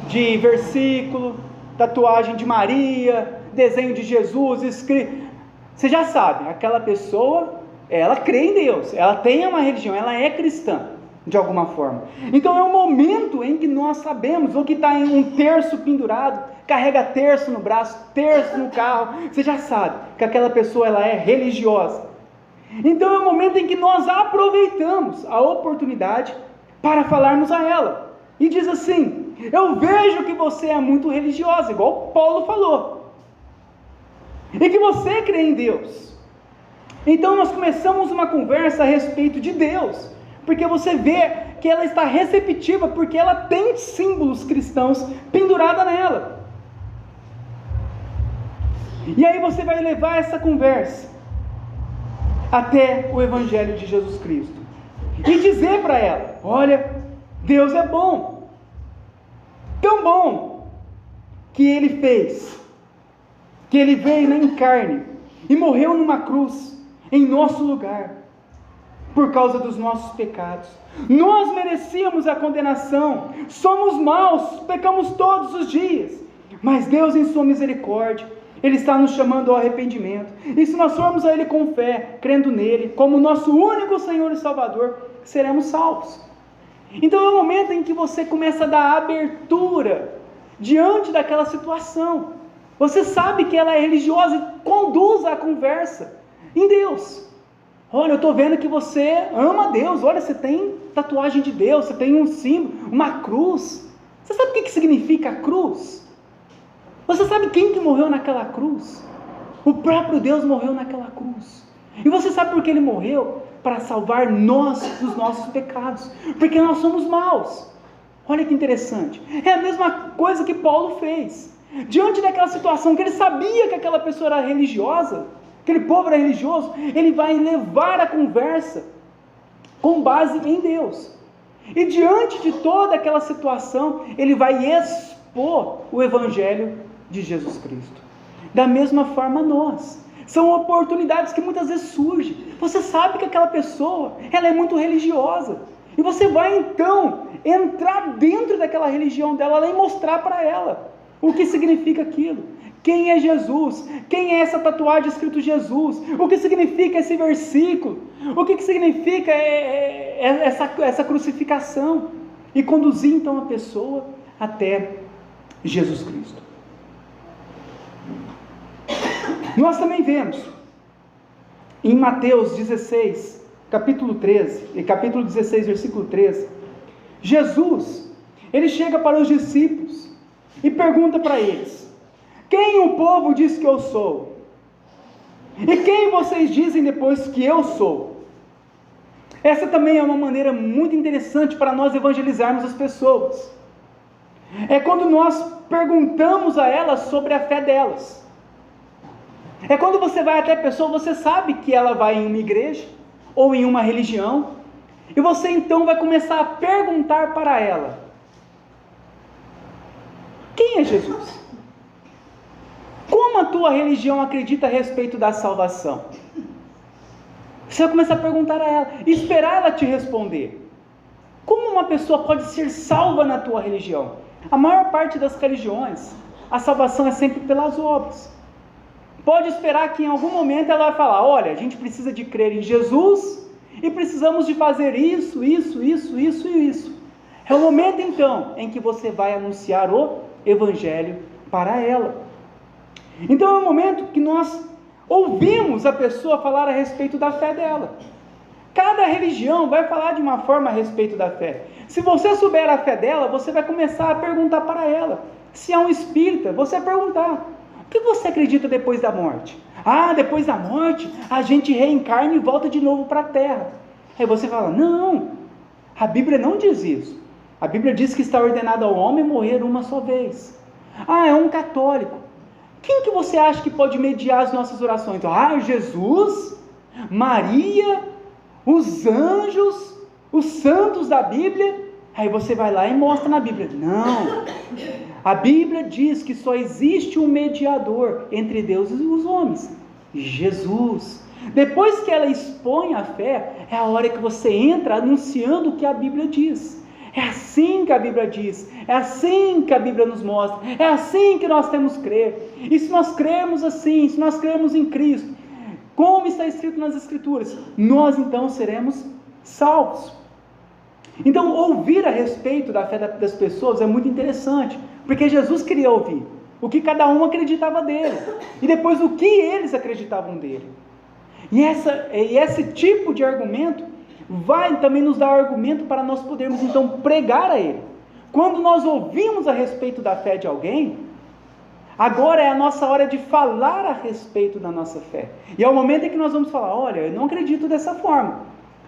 de versículo, tatuagem de Maria, desenho de Jesus escrito. Você já sabe, aquela pessoa, ela crê em Deus, ela tem uma religião, ela é cristã, de alguma forma. Então é um momento em que nós sabemos, ou que está em um terço pendurado, carrega terço no braço, terço no carro, você já sabe que aquela pessoa, ela é religiosa. Então é um momento em que nós aproveitamos a oportunidade para falarmos a ela. E diz assim: eu vejo que você é muito religiosa, igual Paulo falou, e que você crê em Deus. Então nós começamos uma conversa a respeito de Deus, porque você vê que ela está receptiva, porque ela tem símbolos cristãos pendurados nela. E aí você vai levar essa conversa até o Evangelho de Jesus Cristo e dizer para ela: olha, Deus é bom, tão bom, que Ele fez, que Ele veio em carne e morreu numa cruz, em nosso lugar, por causa dos nossos pecados. Nós merecíamos a condenação, somos maus, pecamos todos os dias, mas Deus, em sua misericórdia, Ele está nos chamando ao arrependimento. E se nós formos a Ele com fé, crendo nele como nosso único Senhor e Salvador, seremos salvos. Então é o momento em que você começa a dar abertura diante daquela situação. Você sabe que ela é religiosa e conduz a conversa em Deus. Olha, eu estou vendo que você ama Deus. Olha, você tem tatuagem de Deus, você tem um símbolo, uma cruz. Você sabe o que significa a cruz? Você sabe quem que morreu naquela cruz? O próprio Deus morreu naquela cruz. E você sabe por que Ele morreu? Para salvar nós dos nossos pecados, porque nós somos maus. Olha que interessante, é a mesma coisa que Paulo fez, diante daquela situação, que ele sabia que aquela pessoa era religiosa, aquele povo era religioso, ele vai levar a conversa com base em Deus, e diante de toda aquela situação, ele vai expor o Evangelho de Jesus Cristo. Da mesma forma nós, são oportunidades que muitas vezes surgem. Você sabe que aquela pessoa, ela é muito religiosa, e você vai então entrar dentro daquela religião dela e mostrar para ela o que significa aquilo, quem é Jesus, quem é essa tatuagem escrito Jesus, o que significa esse versículo, o que significa essa crucificação, e conduzir então a pessoa até Jesus Cristo. Nós também vemos em Mateus 16, capítulo 13, e capítulo 16, versículo 13, Jesus, ele chega para os discípulos e pergunta para eles: quem o povo diz que eu sou? E quem vocês dizem depois que eu sou? Essa também é uma maneira muito interessante para nós evangelizarmos as pessoas. É quando nós perguntamos a elas sobre a fé delas. É quando você vai até a pessoa, você sabe que ela vai em uma igreja, ou em uma religião, e você então vai começar a perguntar para ela: quem é Jesus? Como a tua religião acredita a respeito da salvação? Você vai começar a perguntar a ela, e esperar ela te responder. Como uma pessoa pode ser salva na tua religião? A maior parte das religiões, a salvação é sempre pelas obras. Pode esperar que em algum momento ela vai falar, olha, a gente precisa de crer em Jesus e precisamos de fazer isso. É o momento então em que você vai anunciar o Evangelho para ela. Então é o momento que nós ouvimos a pessoa falar a respeito da fé dela. Cada religião vai falar de uma forma a respeito da fé. Se você souber a fé dela, você vai começar a perguntar para ela. Se é um espírita, você vai perguntar, o que você acredita depois da morte? Ah, depois da morte, a gente reencarna e volta de novo para a terra. Aí você fala, não, a Bíblia não diz isso. A Bíblia diz que está ordenado ao homem morrer uma só vez. Ah, é um católico. Quem que você acha que pode mediar as nossas orações? Ah, Jesus, Maria, os anjos, os santos da Bíblia. Aí você vai lá e mostra na Bíblia. Não, a Bíblia diz que só existe um mediador entre Deus e os homens, Jesus. Depois que ela expõe a fé, é a hora que você entra anunciando o que a Bíblia diz. É assim que a Bíblia diz, é assim que a Bíblia nos mostra, é assim que nós temos que crer. E se nós crermos assim, se nós crermos em Cristo, como está escrito nas Escrituras, nós então seremos salvos. Então, ouvir a respeito da fé das pessoas é muito interessante, porque Jesus queria ouvir o que cada um acreditava dele, e depois o que eles acreditavam dele. E esse tipo de argumento vai também nos dar argumento para nós podermos então pregar a ele. Quando nós ouvimos a respeito da fé de alguém, agora é a nossa hora de falar a respeito da nossa fé. E é o momento em que nós vamos falar, olha, eu não acredito dessa forma.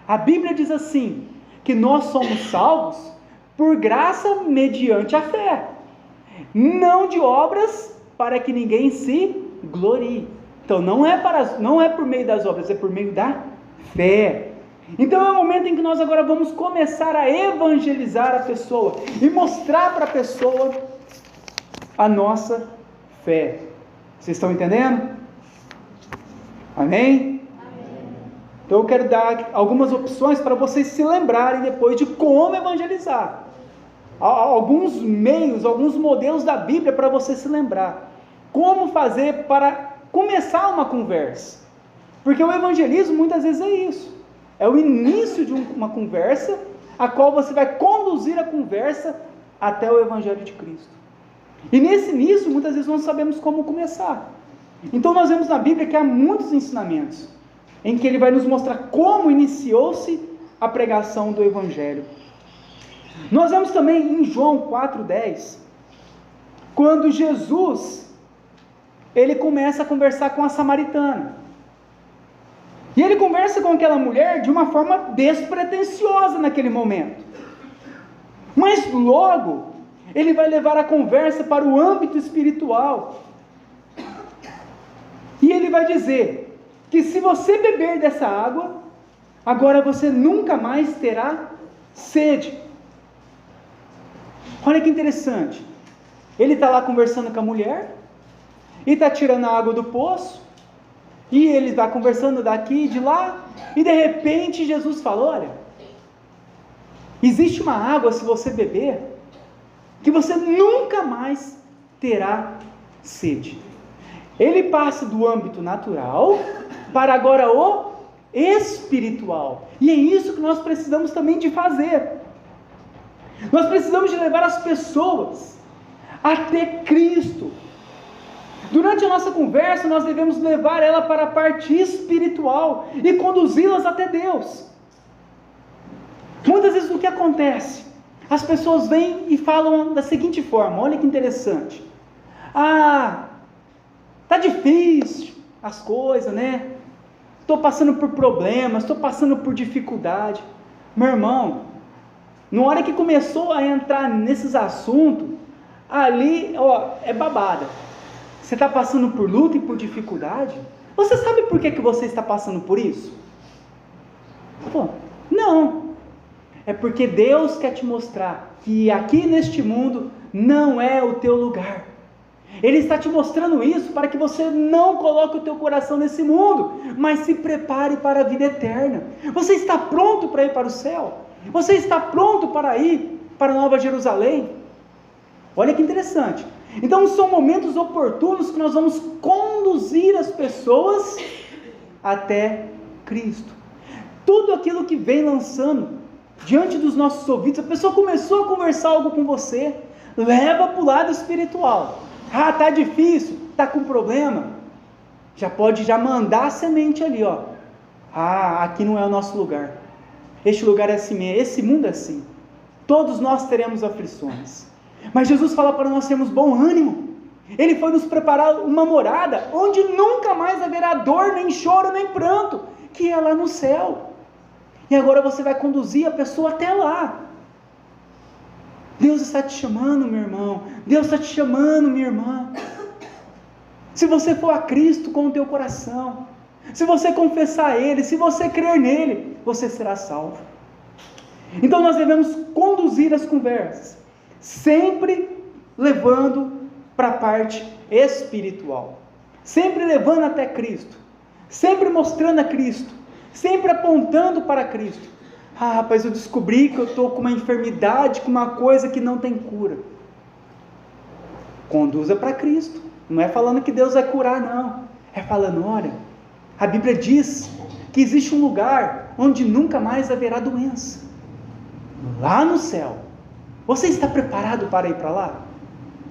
A Bíblia diz assim, que nós somos salvos por graça mediante a fé, não de obras para que ninguém se glorie. Então não é por meio das obras, é por meio da fé. Então é o momento em que nós agora vamos começar a evangelizar a pessoa e mostrar para a pessoa a nossa fé. Vocês estão entendendo? Amém? Então eu quero dar algumas opções para vocês se lembrarem depois de como evangelizar. Alguns meios, alguns modelos da Bíblia para você se lembrar. Como fazer para começar uma conversa. Porque o evangelismo muitas vezes é isso. É o início de uma conversa, a qual você vai conduzir a conversa até o Evangelho de Cristo. E nesse início, muitas vezes não sabemos como começar. Então nós vemos na Bíblia que há muitos ensinamentos, em que ele vai nos mostrar como iniciou-se a pregação do Evangelho. Nós vemos também em João 4,10, quando Jesus, ele começa a conversar com a samaritana. E ele conversa com aquela mulher de uma forma despretensiosa naquele momento. Mas logo, ele vai levar a conversa para o âmbito espiritual. E ele vai dizer que se você beber dessa água, agora você nunca mais terá sede. Olha que interessante. Ele está lá conversando com a mulher, e está tirando a água do poço, e ele está conversando daqui e de lá, e de repente Jesus fala, olha, existe uma água, se você beber, que você nunca mais terá sede. Ele passa do âmbito natural para agora o espiritual. E é isso que nós precisamos também de fazer. Nós precisamos de levar as pessoas até Cristo. Durante a nossa conversa, nós devemos levar ela para a parte espiritual e conduzi-las até Deus. Muitas vezes o que acontece? As pessoas vêm e falam da seguinte forma, olha que interessante. Ah, tá difícil as coisas, né? Estou passando por problemas, estou passando por dificuldade. Meu irmão, na hora que começou a entrar nesses assuntos, ali, é babada. Você está passando por luta e por dificuldade? Você sabe por que você está passando por isso? Pô, não. É porque Deus quer te mostrar que aqui neste mundo não é o teu lugar. Ele está te mostrando isso para que você não coloque o teu coração nesse mundo, mas se prepare para a vida eterna. Você está pronto para ir para o céu? Você está pronto para ir para Nova Jerusalém? Olha que interessante. Então são momentos oportunos que nós vamos conduzir as pessoas até Cristo. Tudo aquilo que vem lançando diante dos nossos ouvidos, a pessoa começou a conversar algo com você, leva para o lado espiritual. Ah, está difícil, está com problema, já pode mandar a semente ali, ó. Ah, aqui não é o nosso lugar, este lugar é assim mesmo, esse mundo é assim, todos nós teremos aflições, mas Jesus fala para nós termos bom ânimo. Ele foi nos preparar uma morada, onde nunca mais haverá dor, nem choro, nem pranto, que é lá no céu. E agora você vai conduzir a pessoa até lá. Deus está te chamando, meu irmão. Deus está te chamando, minha irmã. Se você for a Cristo com o teu coração, se você confessar Ele, se você crer nele, você será salvo. Então nós devemos conduzir as conversas, sempre levando para a parte espiritual, sempre levando até Cristo, sempre mostrando a Cristo, sempre apontando para Cristo. Ah, rapaz, eu descobri que eu estou com uma enfermidade, com uma coisa que não tem cura. Conduza para Cristo. Não é falando que Deus vai curar, não. É falando, olha, a Bíblia diz que existe um lugar onde nunca mais haverá doença. Lá no céu. Você está preparado para ir para lá?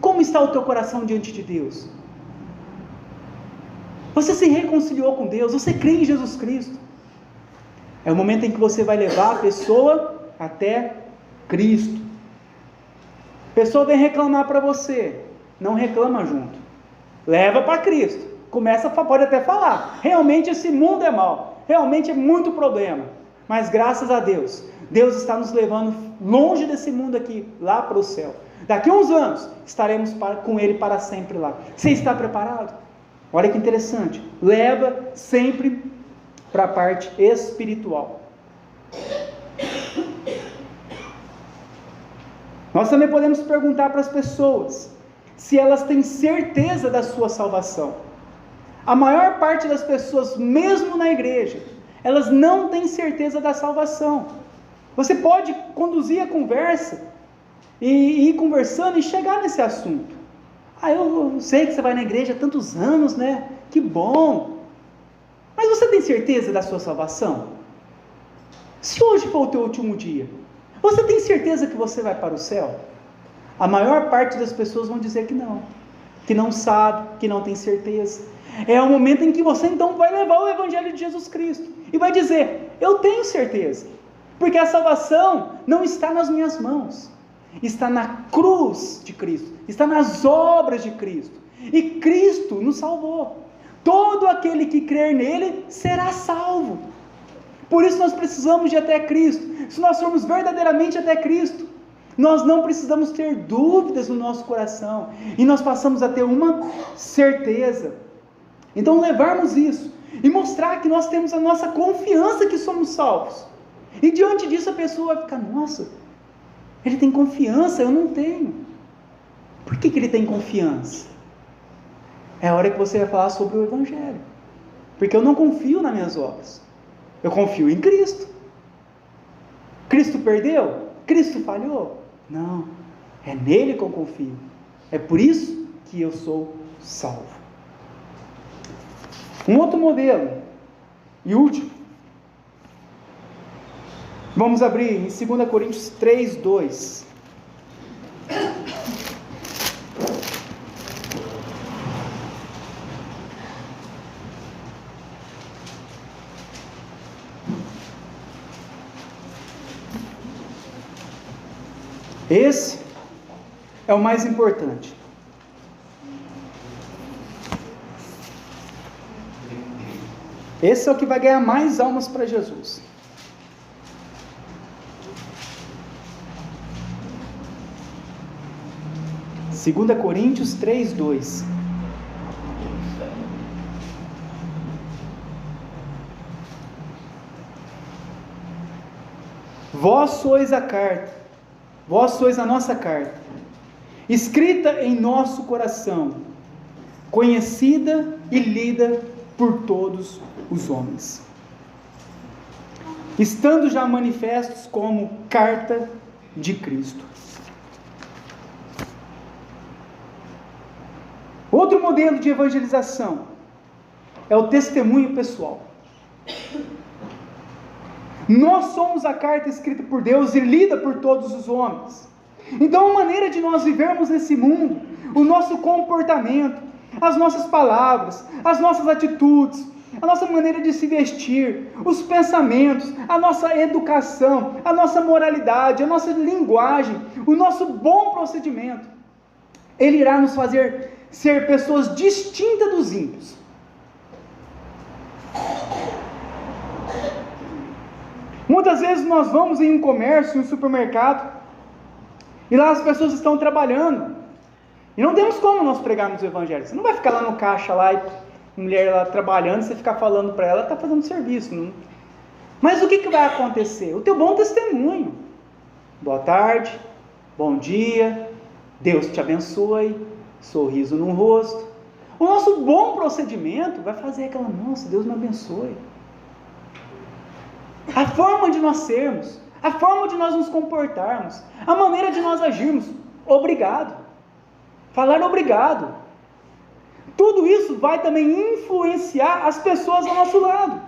Como está o teu coração diante de Deus? Você se reconciliou com Deus? Você crê em Jesus Cristo? É o momento em que você vai levar a pessoa até Cristo. A pessoa vem reclamar para você, não reclama junto, leva para Cristo, pode até falar, realmente esse mundo é mau, realmente é muito problema, mas graças a Deus, Deus está nos levando longe desse mundo aqui, lá para o céu. Daqui a uns anos, estaremos com Ele para sempre lá. Você está preparado? Olha que interessante, leva sempre para a parte espiritual. Nós também podemos perguntar para as pessoas se elas têm certeza da sua salvação. A maior parte das pessoas, mesmo na igreja, elas não têm certeza da salvação. Você pode conduzir a conversa e ir conversando e chegar nesse assunto. Ah, eu sei que você vai na igreja há tantos anos, né? Que bom! Mas você tem certeza da sua salvação? Se hoje for o teu último dia, você tem certeza que você vai para o céu? A maior parte das pessoas vão dizer que não sabe, que não tem certeza. É o momento em que você então vai levar o Evangelho de Jesus Cristo e vai dizer, eu tenho certeza, porque a salvação não está nas minhas mãos, está na cruz de Cristo, está nas obras de Cristo, e Cristo nos salvou. Todo aquele que crer nele será salvo. Por isso nós precisamos de ir até Cristo. Se nós formos verdadeiramente até Cristo, nós não precisamos ter dúvidas no nosso coração, e nós passamos a ter uma certeza. Então levarmos isso, e mostrar que nós temos a nossa confiança que somos salvos, e diante disso a pessoa vai ficar, nossa, ele tem confiança, eu não tenho. Por que ele tem confiança? É a hora que você vai falar sobre o Evangelho, porque eu não confio nas minhas obras, eu confio em Cristo. Cristo perdeu? Cristo falhou? Não, é nele que eu confio, é por isso que eu sou salvo. Um outro modelo, e último, vamos abrir em 2 Coríntios 3, 2. Esse é o mais importante. Esse é o que vai ganhar mais almas para Jesus. Segunda Coríntios 3, 2. Vós sois a carta, vós sois a nossa carta, escrita em nosso coração, conhecida e lida por todos os homens. estando já manifestos como carta de Cristo. Outro modelo de evangelização é o testemunho pessoal. Nós somos a carta escrita por Deus e lida por todos os homens. Então a maneira de nós vivermos nesse mundo, o nosso comportamento, as nossas palavras, as nossas atitudes, a nossa maneira de se vestir, os pensamentos, a nossa educação, a nossa moralidade, a nossa linguagem, o nosso bom procedimento, ele irá nos fazer ser pessoas distintas dos ímpios. Muitas vezes nós vamos em um comércio, em um supermercado, e lá as pessoas estão trabalhando, e não temos como nós pregarmos o evangelho. Você não vai ficar lá no caixa, lá, e mulher lá trabalhando, você ficar falando para ela, está fazendo serviço. Não? Mas o que vai acontecer? O teu bom testemunho. Boa tarde, bom dia, Deus te abençoe, sorriso no rosto. O nosso bom procedimento vai fazer aquela, nossa, Deus me abençoe. A forma de nós sermos, a forma de nós nos comportarmos, a maneira de nós agirmos, obrigado. Falar obrigado. Tudo isso vai também influenciar as pessoas ao nosso lado.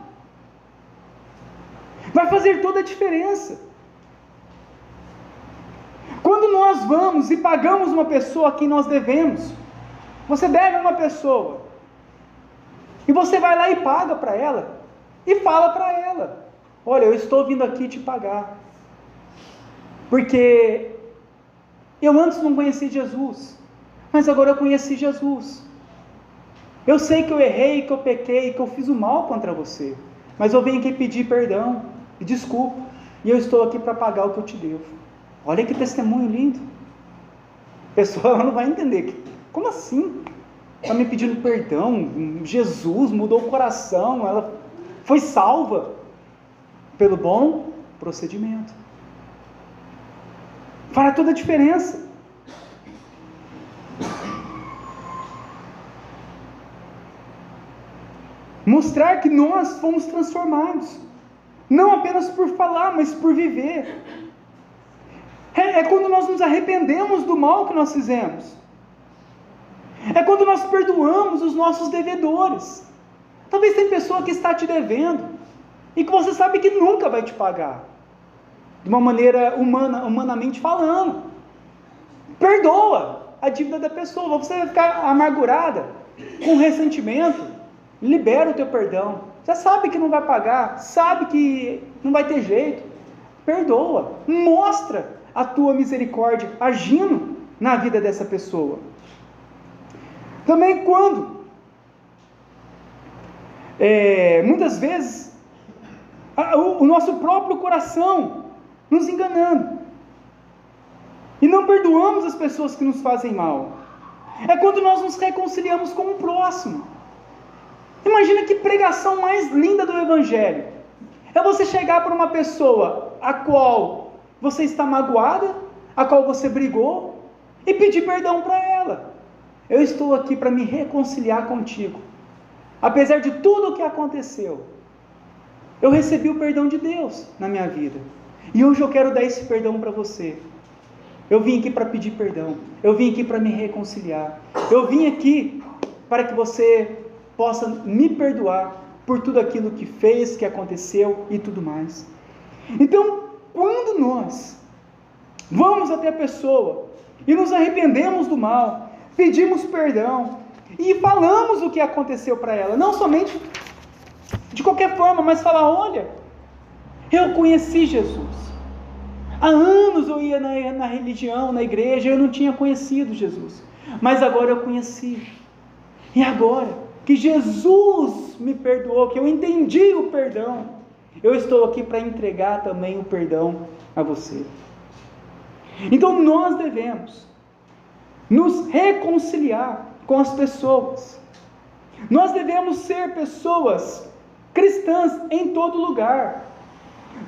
Vai fazer toda a diferença. Quando nós vamos e pagamos uma pessoa a quem nós devemos, você deve a uma pessoa, e você vai lá e paga para ela, e fala para ela, olha, eu estou vindo aqui te pagar, porque eu antes não conheci Jesus, mas agora eu conheci Jesus. Eu sei que eu errei, que eu pequei, que eu fiz o mal contra você, mas eu venho aqui pedir perdão e desculpa, e eu estou aqui para pagar o que eu te devo. Olha que testemunho lindo. A pessoa não vai entender. Como assim? Está me pedindo perdão? Jesus mudou o coração, ela foi salva pelo bom procedimento. Fará toda a diferença. Mostrar que nós fomos transformados, não apenas por falar, mas por viver. É quando nós nos arrependemos do mal que nós fizemos. É quando nós perdoamos os nossos devedores. Talvez tem pessoa que está te devendo e que você sabe que nunca vai te pagar, de uma maneira humanamente falando. Perdoa a dívida da pessoa. Você vai ficar amargurada, com ressentimento. Libera o teu perdão. Você sabe que não vai pagar, sabe que não vai ter jeito. Perdoa. Mostra a tua misericórdia agindo na vida dessa pessoa. Também quando muitas vezes o nosso próprio coração nos enganando e não perdoamos as pessoas que nos fazem mal. É quando nós nos reconciliamos com o próximo. Imagina que pregação mais linda do Evangelho. É você chegar para uma pessoa a qual você está magoada, a qual você brigou, e pedir perdão para ela. Eu estou aqui para me reconciliar contigo. Apesar de tudo o que aconteceu, eu recebi o perdão de Deus na minha vida. E hoje eu quero dar esse perdão para você. Eu vim aqui para pedir perdão. Eu vim aqui para me reconciliar. Eu vim aqui para que você possa me perdoar por tudo aquilo que fez, que aconteceu e tudo mais. Então, quando nós vamos até a pessoa e nos arrependemos do mal, pedimos perdão e falamos o que aconteceu para ela, não somente de qualquer forma, mas falar, olha, eu conheci Jesus. Há anos eu ia na religião, na igreja, eu não tinha conhecido Jesus, mas agora eu conheci. E agora que Jesus me perdoou, que eu entendi o perdão, eu estou aqui para entregar também o perdão a você. Então nós devemos nos reconciliar com as pessoas. Nós devemos ser pessoas cristãs em todo lugar,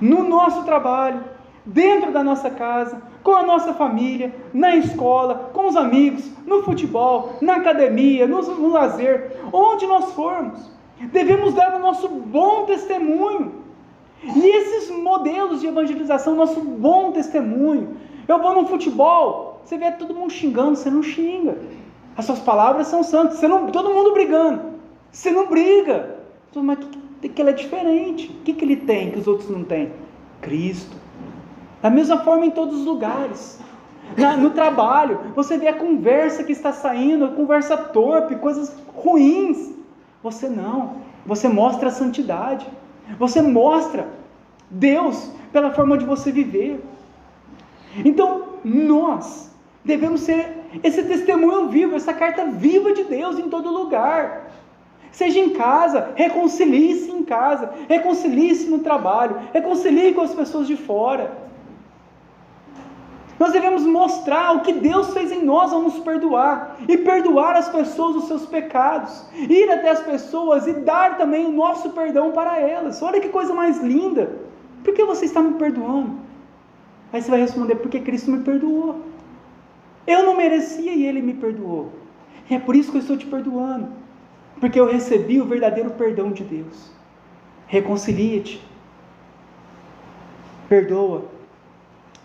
no nosso trabalho, dentro da nossa casa, com a nossa família, na escola, com os amigos, no futebol, na academia, no lazer, onde nós formos. Devemos dar o nosso bom testemunho, E esses modelos de evangelização, nosso bom testemunho. Eu vou no futebol, você vê todo mundo xingando, você não xinga. As suas palavras são santas, todo mundo brigando, você não briga. Mas que ele é diferente, o que ele tem que os outros não têm? Cristo. Da mesma forma em todos os lugares. No trabalho, você vê a conversa que está saindo, a conversa torpe, coisas ruins. Você não, você mostra a santidade. Você mostra Deus pela forma de você viver. Então, nós devemos ser esse testemunho vivo, essa carta viva de Deus em todo lugar. Seja em casa, reconcilie-se em casa, reconcilie-se no trabalho, reconcilie com as pessoas de fora. Nós devemos mostrar o que Deus fez em nós ao nos perdoar, e perdoar as pessoas os seus pecados, ir até as pessoas e dar também o nosso perdão para elas. Olha que coisa mais linda! Por que você está me perdoando? Aí você vai responder, porque Cristo me perdoou. Eu não merecia e Ele me perdoou. E é por isso que eu estou te perdoando, porque eu recebi o verdadeiro perdão de Deus. Reconcilia-te, perdoa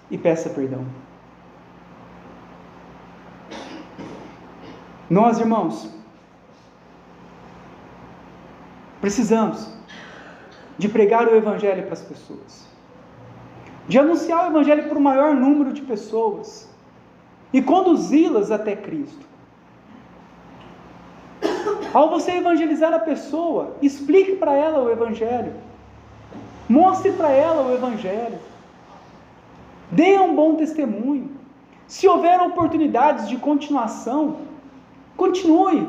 e peça perdão. Nós, irmãos, precisamos de pregar o Evangelho para as pessoas, de anunciar o Evangelho para o maior número de pessoas e conduzi-las até Cristo. Ao você evangelizar a pessoa, explique para ela o Evangelho, mostre para ela o Evangelho, dê um bom testemunho. Se houver oportunidades de continuação, continue,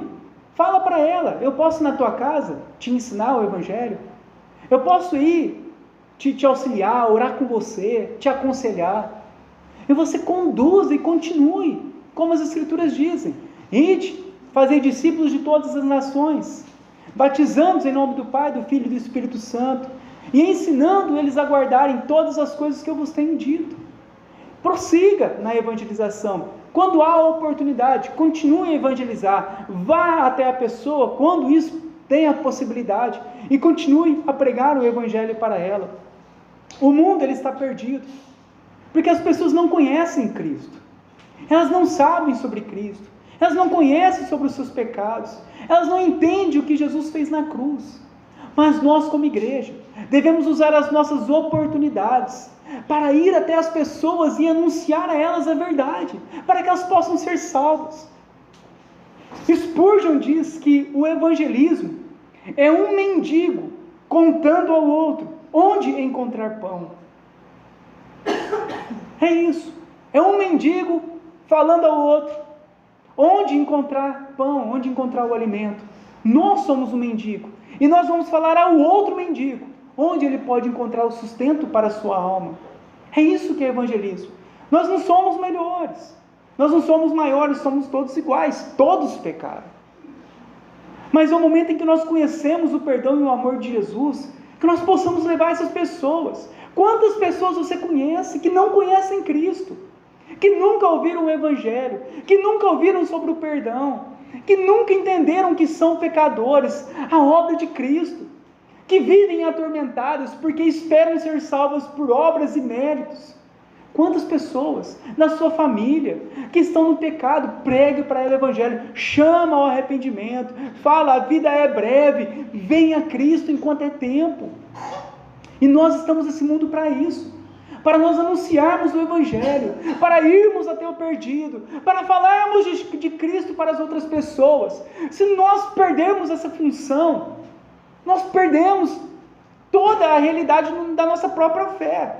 fala para ela, eu posso ir na tua casa te ensinar o Evangelho, eu posso ir te auxiliar, orar com você, te aconselhar, e você conduza e continue, como as Escrituras dizem, ide, fazei discípulos de todas as nações, batizando-os em nome do Pai, do Filho e do Espírito Santo, e ensinando eles a guardarem todas as coisas que eu vos tenho dito. Prossiga na evangelização. Quando há oportunidade, continue a evangelizar. Vá até a pessoa quando isso tem a possibilidade e continue a pregar o Evangelho para ela. O mundo ele está perdido porque as pessoas não conhecem Cristo. Elas não sabem sobre Cristo. Elas não conhecem sobre os seus pecados. Elas não entendem o que Jesus fez na cruz. Mas nós, como igreja, devemos usar as nossas oportunidades para ir até as pessoas e anunciar a elas a verdade, para que elas possam ser salvas. Spurgeon diz que o evangelismo é um mendigo contando ao outro onde encontrar pão. É isso, é um mendigo falando ao outro onde encontrar pão, onde encontrar o alimento. Nós somos o mendigo e nós vamos falar ao outro mendigo onde ele pode encontrar o sustento para a sua alma. É isso que é evangelismo. Nós não somos melhores, nós não somos maiores, somos todos iguais, todos pecaram. Mas é o momento em que nós conhecemos o perdão e o amor de Jesus, que nós possamos levar essas pessoas. Quantas pessoas você conhece que não conhecem Cristo, que nunca ouviram o Evangelho, que nunca ouviram sobre o perdão, que nunca entenderam que são pecadores, a obra de Cristo, que vivem atormentados porque esperam ser salvos por obras e méritos. Quantas pessoas na sua família que estão no pecado, pregue para ela o Evangelho, chama ao arrependimento, fala, a vida é breve, venha a Cristo enquanto é tempo. E nós estamos nesse mundo para isso, para nós anunciarmos o Evangelho, para irmos até o perdido, para falarmos de Cristo para as outras pessoas. Se nós perdermos essa função, nós perdemos toda a realidade da nossa própria fé.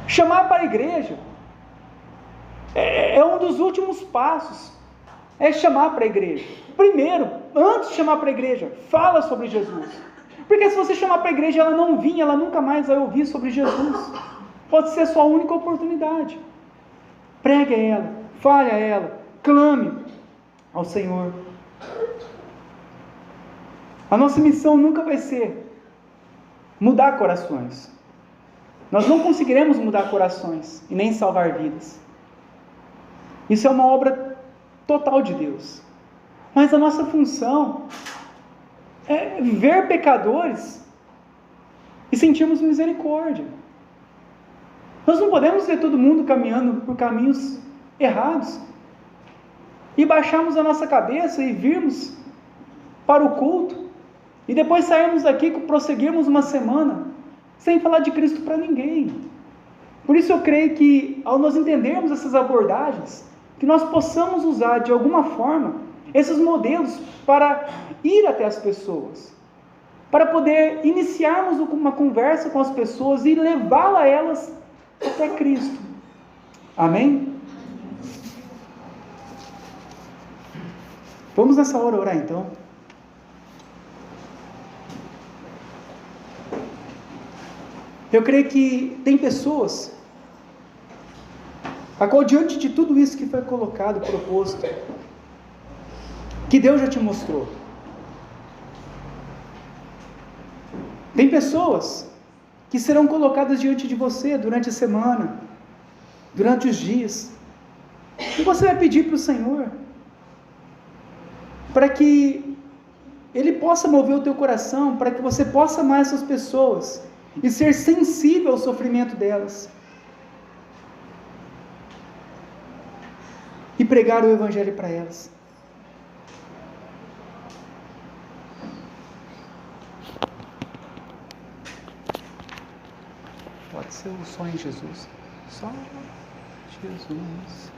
Chamar para a igreja é um dos últimos passos, é chamar para a igreja. Primeiro, antes de chamar para a igreja, fala sobre Jesus. Porque se você chamar para a igreja, ela não vir, ela nunca mais vai ouvir sobre Jesus. Pode ser a sua única oportunidade. Pregue a ela, fale a ela, clame ao Senhor. A nossa missão nunca vai ser mudar corações. Nós não conseguiremos mudar corações e nem salvar vidas. Isso é uma obra total de Deus. Mas a nossa função é ver pecadores e sentirmos misericórdia. Nós não podemos ver todo mundo caminhando por caminhos errados e baixarmos a nossa cabeça e virmos para o culto e depois sairmos daqui e prosseguirmos uma semana sem falar de Cristo para ninguém. Por isso eu creio que, ao nós entendermos essas abordagens, que nós possamos usar de alguma forma esses modelos para ir até as pessoas, para poder iniciarmos uma conversa com as pessoas e levá-la a elas até Cristo. Amém? Vamos nessa hora orar então. Eu creio que tem pessoas a qual, diante de tudo isso que foi colocado, proposto, que Deus já te mostrou, tem pessoas que serão colocadas diante de você durante a semana, durante os dias, e você vai pedir para o Senhor, para que Ele possa mover o teu coração, para que você possa amar essas pessoas, e ser sensível ao sofrimento delas, e pregar o Evangelho para elas. Pode ser o só em Jesus. Só Jesus.